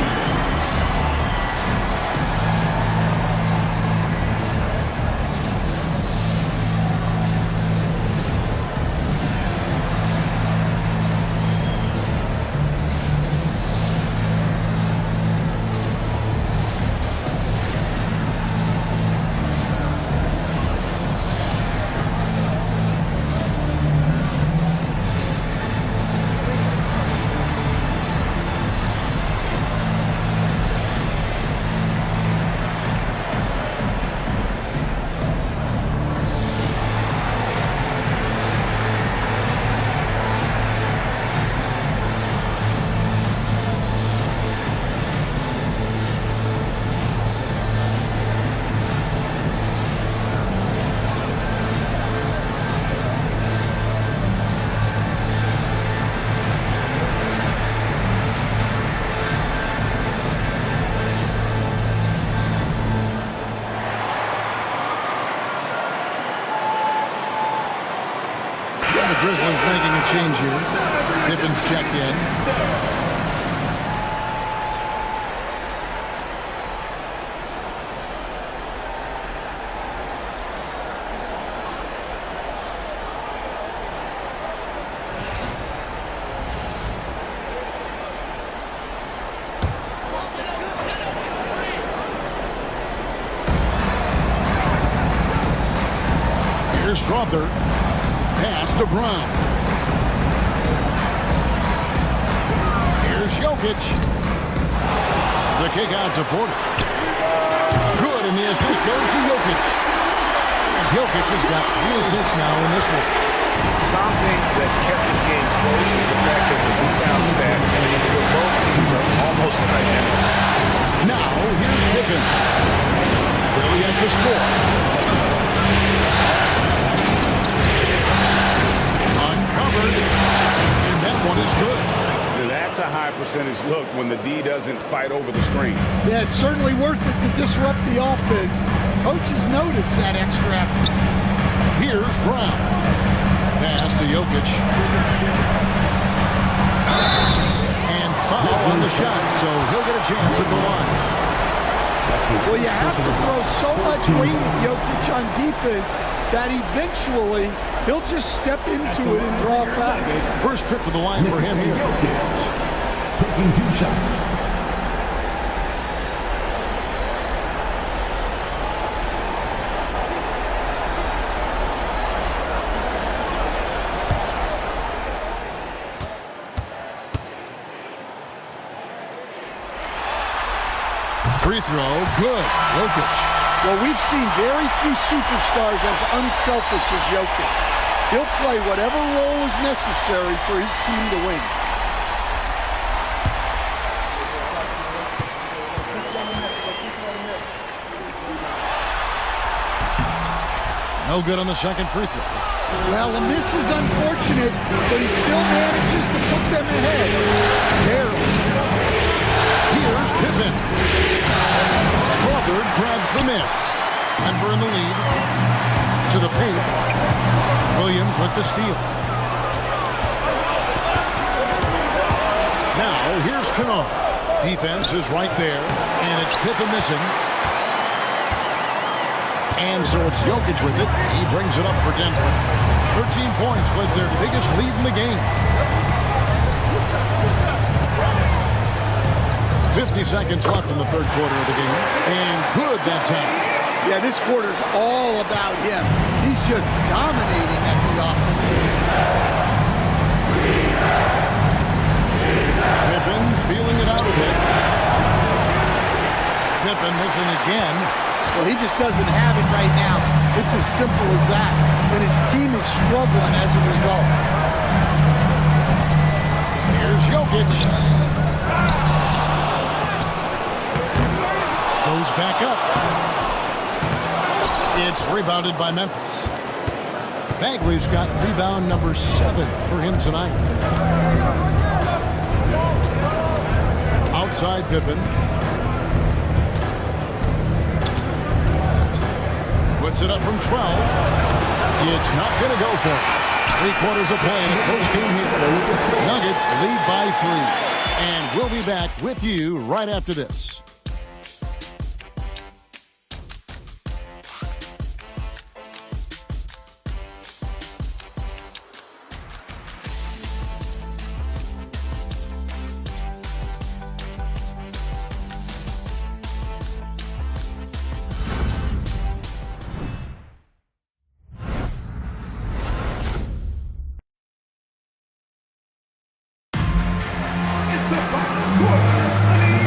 The Grizzlies making a change here. Pippin's checked in. Here's Crawford. Pass to Brown. Here's Jokic. The kick out to Porter. Good, and the assist goes to Jokic. Jokic has got 3 assists now in this one. Something that's kept this game close is the fact that the rebound stats for both teams are almost identical. Now, here's Pippen. Really at the score. Uncovered, and that one is good. That's a high percentage look when the D doesn't fight over the screen. Yeah, it's certainly worth it to disrupt the offense. Coaches notice that extra effort. Here's Brown. Pass to Jokic. And foul on the shot, so he'll get a chance at the line. Well, you have to throw so much weight at Jokic on defense that eventually he'll just step into it and draw a foul. First trip to the line for him here. Taking 2 shots. Free throw, good. Jokic. Well, we've seen very few superstars as unselfish as Jokic. He'll play whatever role is necessary for his team to win. No good on the second free throw. Well, the miss is unfortunate, but he still manages to put them ahead. Barely. Here's Pippen. Crawford grabs the miss. Denver in the lead. To the paint. Williams with the steal. Now, here's Kennard. Defense is right there, and it's Pippen missing. And so it's Jokic with it. He brings it up for Denver. 13 points was their biggest lead in the game. 50 seconds left in the third quarter of the game. And good that time. Yeah, this quarter's all about him. He's just dominating at the offensive end. Pippen feeling it out a bit. Pippen missing again. Well, he just doesn't have it right now. It's as simple as that. And his team is struggling as a result. Here's Jokic. Goes back up. It's rebounded by Memphis. Bagley's got rebound number 7 for him tonight. Outside Pippen. Puts it up from 12. It's not going to go for it. 3/4 of play in a close game here. Nuggets lead by 3. And we'll be back with you right after this.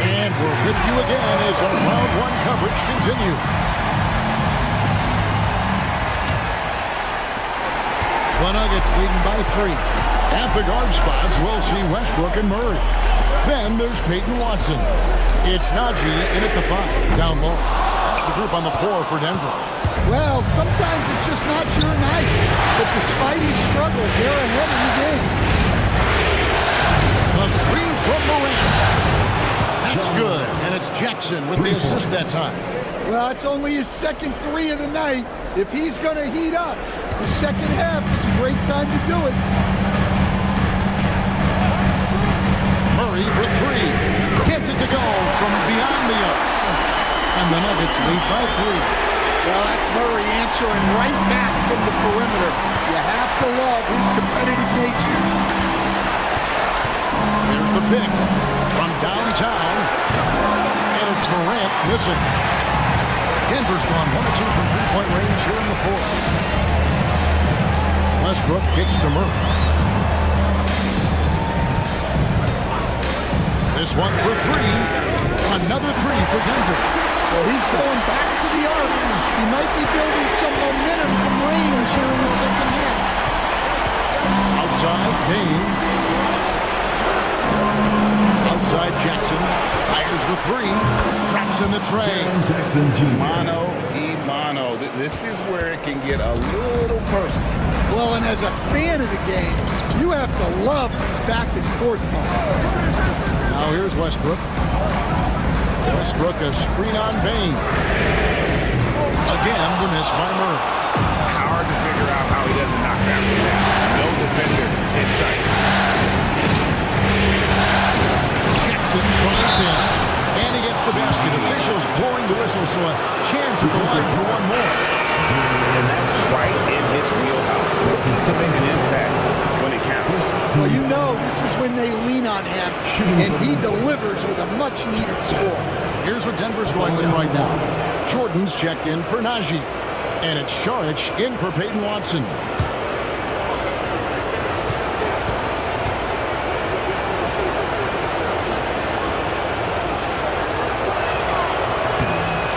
And we're with you again as our round 1 coverage continues. The Nuggets leading by 3. At the guard spots, we'll see Westbrook and Murray. Then there's Peyton Watson. It's Najee in at the 5, down low. That's the group on the floor for Denver. Well, sometimes it's just not your night. But despite his struggles, they're ahead in the game. A 3 from Morant. That's good. And it's Jackson with the assist that time. Well, it's only his second 3 of the night. If he's going to heat up, the second half is a great time to do it. Murray for 3. Gets it to go from beyond the arc. And the Nuggets lead by 3. Well, that's Murray answering right back from the perimeter. You have to love his competitive nature. There's the pick from downtown. And it's Morant missing. Denver's gone 1 of 2 from 3-point range here in the 4th. Westbrook kicks to Murray. This one for 3. Another 3 for Denver. Well, he's going back to the arc. He might be building some momentum from range here in the second half. Outside, Dame. Outside, Jackson. Fires the 3. Traps in the tray. Mano y mano. This is where it can get a little personal. Well, and as a fan of the game, you have to love these back and forth moments. Now here's Westbrook. Westbrook a screen on Bane. Again, the miss by Murray. Hard to figure out how he doesn't knock that one down. No defender in sight. Jackson drives in. And he gets the basket. Officials blowing the whistle, so a chance at the line for one more. And that's right in his wheelhouse. To make an impact when it counts. Well, you know this is when they lean on him, and he delivers with a much-needed score. Here's what Denver's going with right now. Jordan's checked in for Najee. And it's Saric in for Peyton Watson.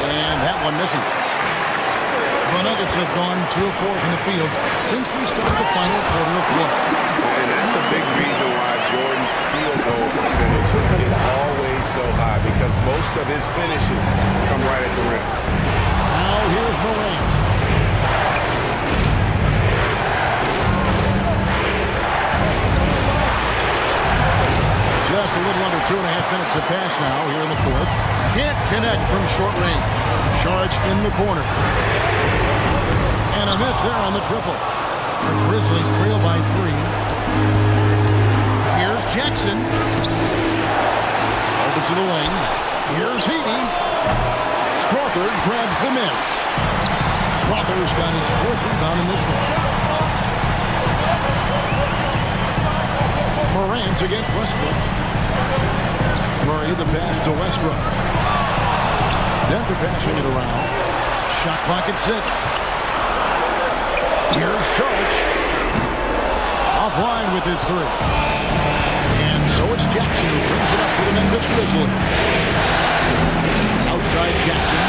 And that one misses. The Nuggets have gone 2 of 4 from the field since we started the final quarter of play. And that's a big reason why Jordan's field goal percentage is always so high, because most of his finishes come right at the rim. Now here's Morant. Just a little under 2.5 minutes have passed now here in the 4th. Can't connect from short range. Charge in the corner. And a miss there on the triple. The Grizzlies trail by 3. Here's Jackson. Over to the wing. Here's Heaney. Crawford grabs the miss. Crawford's got his 4th rebound in this one. Morant against Westbrook. Murray the pass to Westbrook. Denver passing it around. Shot clock at 6. Here's Saric. Offline with his 3. And so it's Jackson who brings it up for the Memphis Grizzlies. Outside Jackson.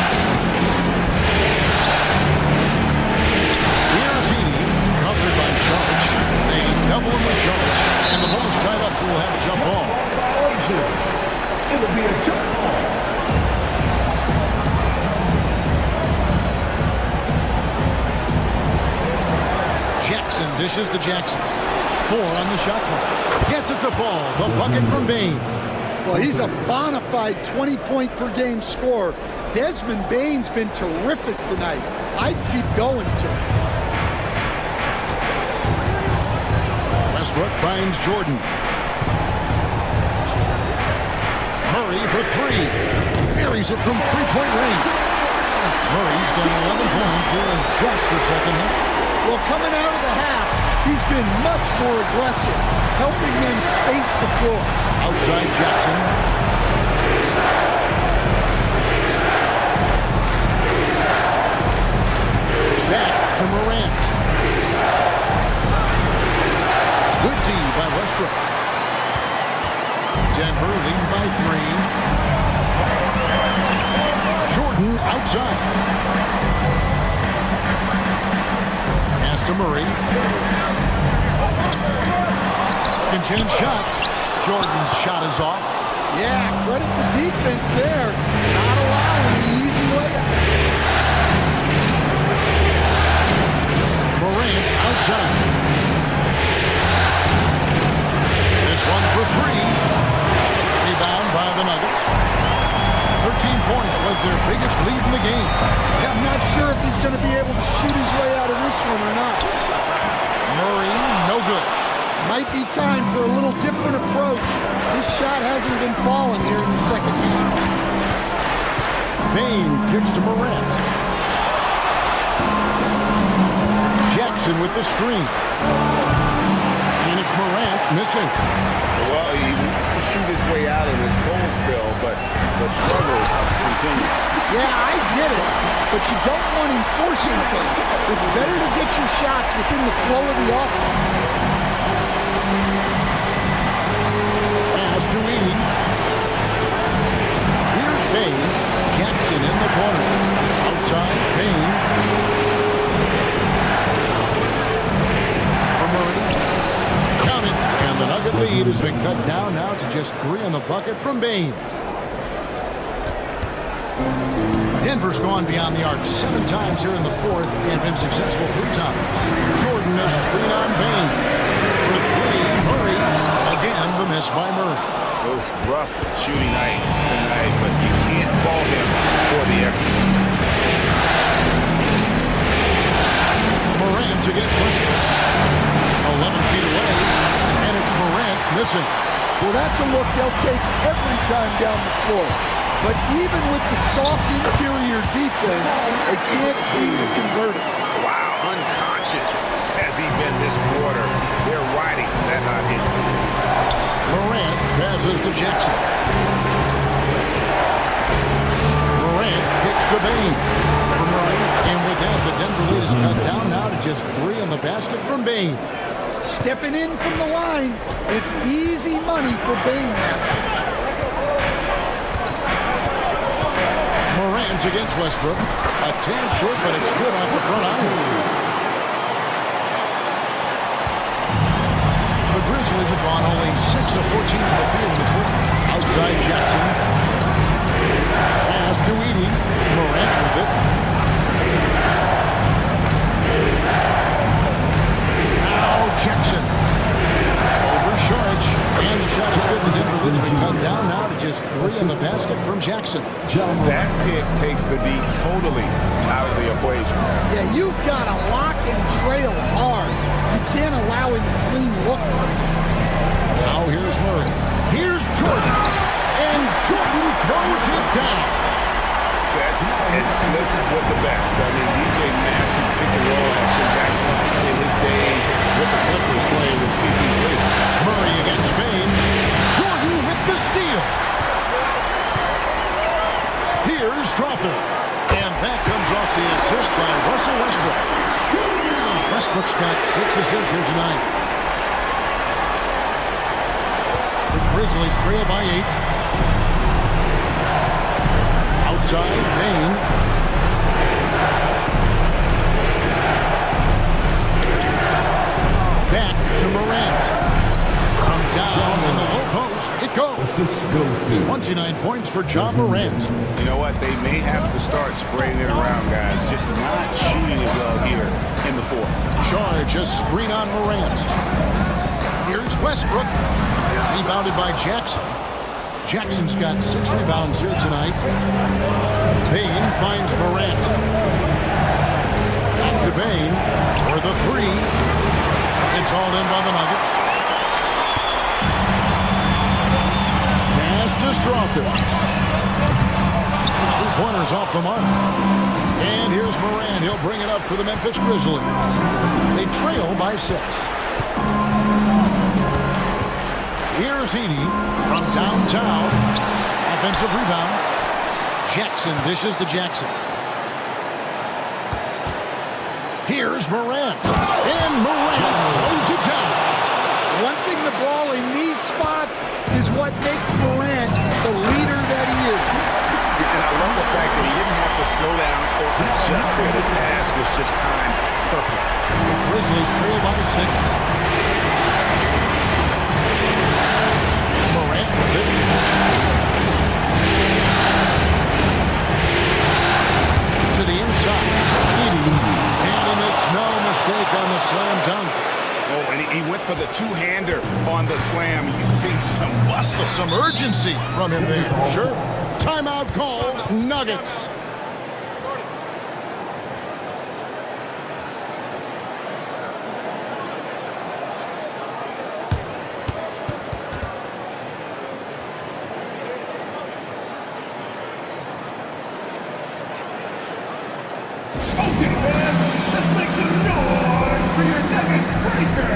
Jackson dishes to Jackson. 4 on the shot clock. Gets it to fall. The bucket from Bane. Well, he's a bona fide 20-point-per-game scorer. Desmond Bane's been terrific tonight. I'd keep going to him. Westbrook finds Jordan. Murray for 3. Buries it from three-point range. Murray's got 11 points here in just the second half. Well, coming out of the half, he's been much more aggressive, helping them space the floor. Outside Jackson. Back to Morant. Good D by Westbrook. Denver leading by 3. Jordan outside. Pass to Murray. Second chance shot. Jordan's shot is off. Yeah, credit the defense there. Not allowing the easy layup. Morant outside. This one for 3. Rebound by the Nuggets. 13 points was their biggest lead in the game. Yeah, I'm not sure if he's going to be able to shoot his way out of this one or not. Murray, no good. Might be time for a little different approach. This shot hasn't been falling here in the second half. Bane kicks to Morant. Jackson with the screen. And it's Morant missing. Well, he wants to shoot his way out of this cold spell, but the struggles continue. Yeah, I get it, but you don't want him forcing things. It's better to get your shots within the flow of the offense. Pass to Edie. Here's Bane. Jackson in the corner. Outside, Bane. For Murray. Count it. And the Nugget lead has been cut down now to just 3 on the bucket from Bane. Denver's gone beyond the arc 7 times here in the fourth and been successful 3 times. Jordan is screen on Bane. For 3, Murray. Again, the miss by Murray. Oof, rough shooting night tonight, but you can't fault him for the effort. Morant against Westbrook. 11 feet away, and it's Morant missing. Well, that's a look they'll take every time down the floor. But even with the soft interior defense, they can't seem to convert it. Wow, unconscious has he been this quarter. They're riding that hot hit. Morant passes to Jackson. Morant kicks to Bane. For Murray, and with that, the Denver lead is cut down now to just 3 on the basket from Bane. Stepping in from the line, it's easy money for Bane now. Morant against Westbrook. A tad short, but it's good off the front iron. The Grizzlies have gone only 6 of 14 to the field in the fourth. Outside Jackson. Pass to Edie. Morant with it. Now Jackson. Overcharge. And the shot is good. The Denver lead has been cut down now to just 3 on the basket from Jackson. That pick takes the D totally out of the equation. Yeah, you've got to lock and trail hard. You can't allow him to clean look. Now here's Murray. Here's Jordan. And Jordan throws it down. Sets and slips with the best. I mean, DJ mastered pick-and-roll action back in his days with the Clippers playing with CP3. Murray against Bane. Jordan with the steal. Here's Crawford. And that comes off the assist by Russell Westbrook. Westbrook's got 6 assists here tonight. The Grizzlies trail by 8. Outside, Bane. Back to Morant. From down in the low post, it goes. 29 points for John Morant. You know what? They may have to start spraying it around, guys. Just not shooting it well here in the fourth. Charge Just screen on Morant. Here's Westbrook. Rebounded by Jackson. Jackson's got 6 rebounds here tonight. Bain finds Morant. Back to Bain for the 3. It's hauled in by the Nuggets. Pass to Strawther. His 3-pointers off the mark. And here's Morant. He'll bring it up for the Memphis Grizzlies. They trail by 6. Here's Edey from downtown. Offensive rebound. Jackson dishes to Jackson. Here's Morant. And Morant throws it down. One thing the ball in these spots is what makes Morant the leader that he is. And I love the fact that he didn't have to slow down or adjust there. The pass was just timed perfect. The Grizzlies trail by 6. Morant with it. To the inside. Edey. And he makes no mistake on the slam dunk. Oh, and he went for the two-hander on the slam. You can see some muscle. Some urgency from him there. Sure. Timeout called. Nuggets. Okay, fans, let's make some noise for your Nuggets breaker.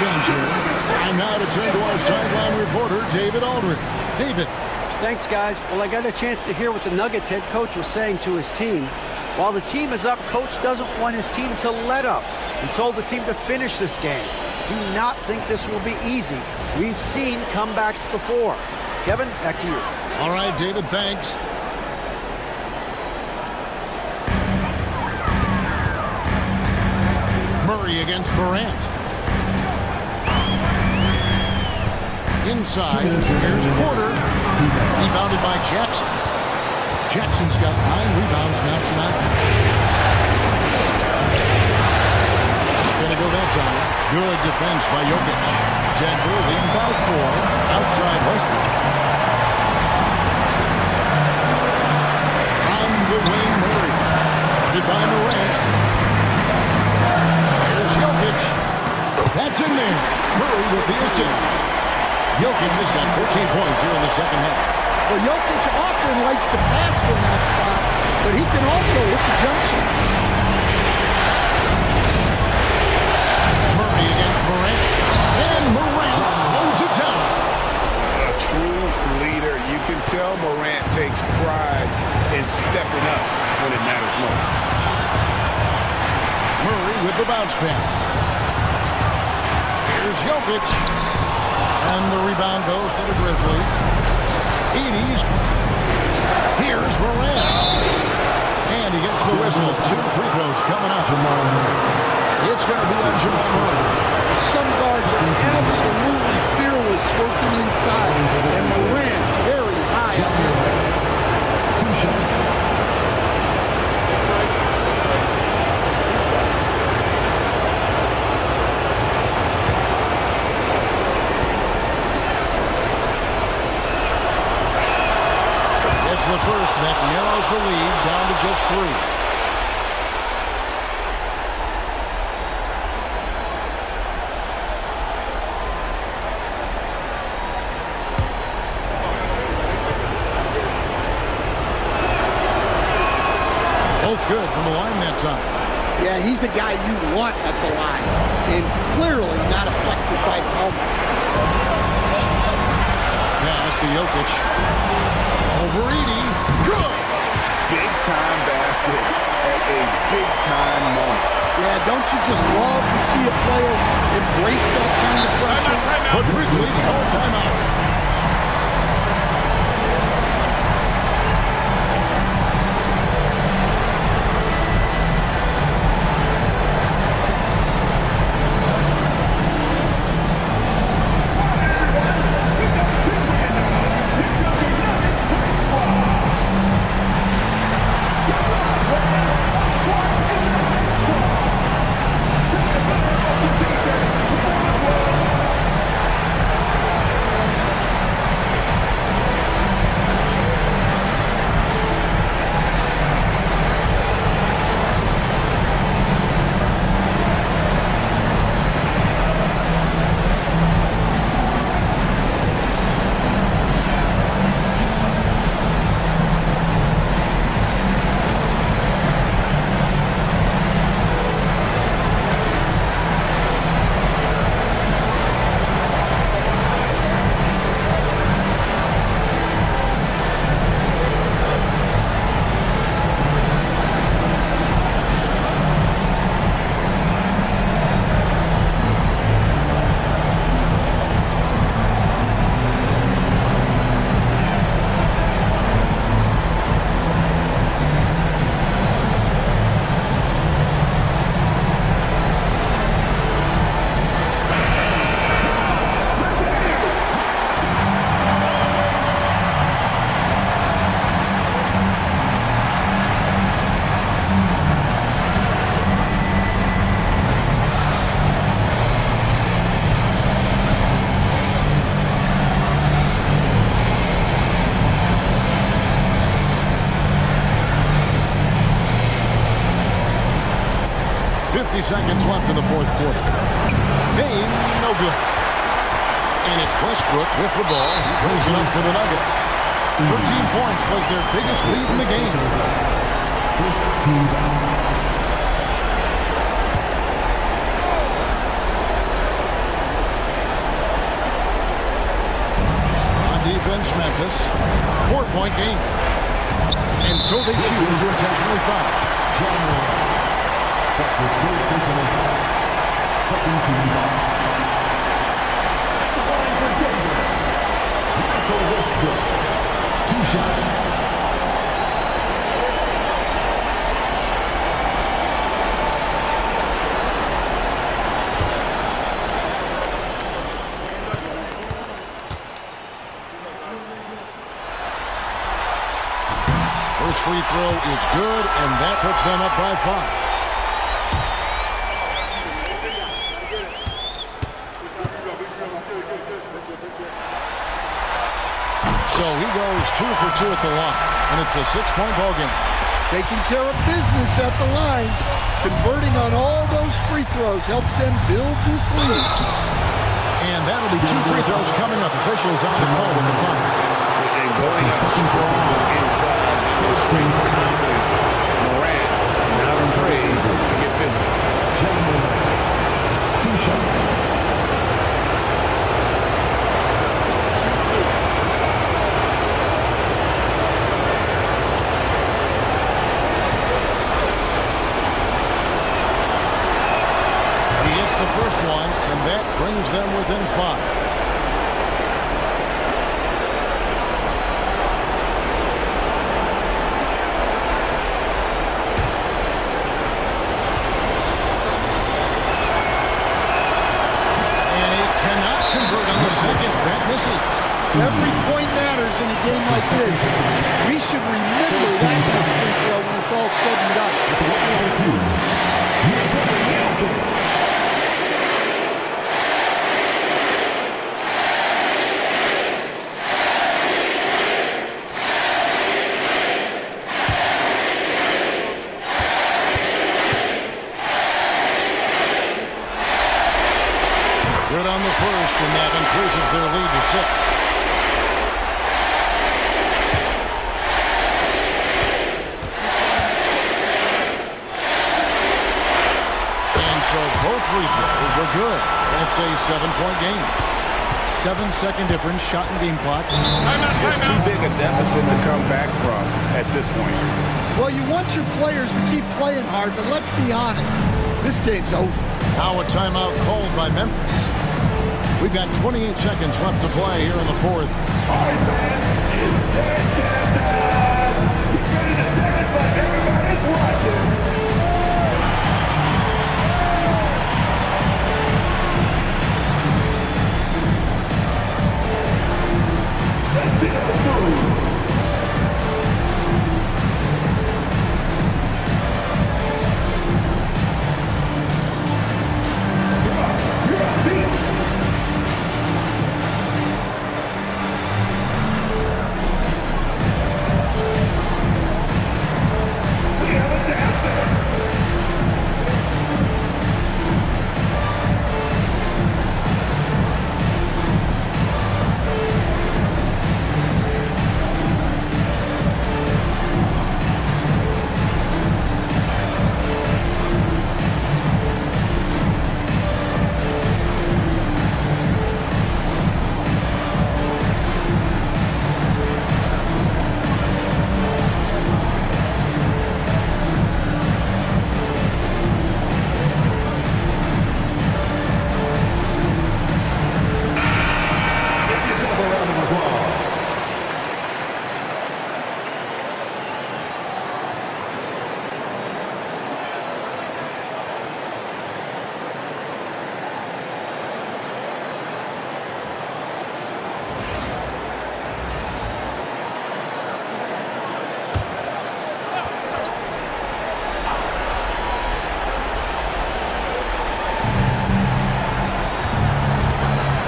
change here. And now to turn to our sideline reporter, David Aldridge. David. Thanks, guys. Well, I got a chance to hear what the Nuggets head coach was saying to his team. While the team is up, coach doesn't want his team to let up. He told the team to finish this game. Do not think this will be easy. We've seen comebacks before. Kevin, back to you. All right, David, thanks. Murray against Morant. Inside, here's Porter. Rebounded by Jackson. Jackson's got 9 rebounds now tonight. Gonna go that time. Good defense by Jokic. Denver leading by 4. Outside Westbrook. On the wing, Murray. Guarded by Morant. Here's Jokic. That's in there. Murray with the assist. Jokic has got 14 points here in the second half. Well, Jokic often likes to pass from that spot, but he can also hit the jump shot. Murray against Morant. And Morant throws it down. A true leader. You can tell Morant takes pride in stepping up when it matters most. Murray with the bounce pass. Here's Jokic. And the rebound goes to the Grizzlies. 80s. Here's Morant. And he gets the whistle. 2 free throws coming up. It's going to be on Jamal Murray. Some guards are absolutely fearless working inside, and Morant very high on their list. 2 shots. It's the first that narrows the lead down to just 3. Both good from the line that time. Yeah, he's a guy you want at the line, and clearly not affected by the helmet. Pass to Jokic. Over 80. Good. Big-time basket at a big-time moment. Yeah, don't you just love to see a player embrace that kind of pressure? But Grizzlies call timeout. Seconds left in the fourth quarter. Payne, no good. And it's Westbrook with the ball. He brings it up for the Nuggets. 13 points was their biggest lead in the game. First team down. against Memphis. 4-point game. And so they choose to intentionally foul. That's his third personal foul. Second team foul. Line for Denver. Russell Westbrook. 2 shots. First free throw is good, and that puts them up by 5. So he goes 2 for 2 at the line, and it's a 6-point ball game. Taking care of business at the line. Converting on all those free throws helps them build this lead. And that'll be 2 free throws coming up. Officials on the call with the foul. And going up strong inside demonstrates confidence. Morant not afraid to get physical. 2 shots. The first one, and that brings them within 5. And he cannot convert on the second. That misses. Every point matters in a game like this. We should remember that last free throw when it's all said and done. Good on the first, and that increases their lead to 6. And so both free throws are good. That's a 7-point game. 7-second difference, shot and game clock. Just too big a deficit to come back from at this point. Well, you want your players to keep playing hard, but let's be honest. This game's over. Now a timeout called by Memphis. We've got 28 seconds left to play here in the 4th. All right, man, it's dance time. Get ready to dance like everybody's watching. Let's see the move.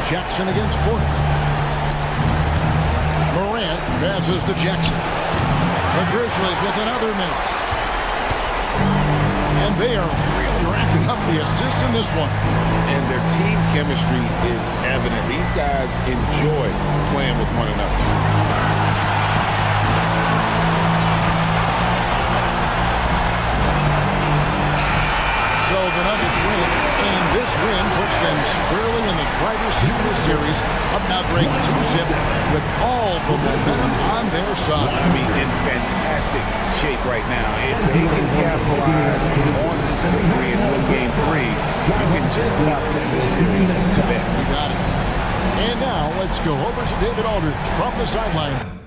Jackson against Porter. Morant passes to Jackson. The Grizzlies with another miss. And they are really racking up the assists in this one. And their team chemistry is evident. These guys enjoy playing with one another. So the Nuggets win, and this win puts them squarely in the driver's seat in this series. Up now, Greg, 2-zip with all the momentum on their side. I mean, in fantastic shape right now. If they can capitalize on this victory and win Game 3, you can just about put this series to bed. You got it. And now let's go over to David Aldridge from the sideline.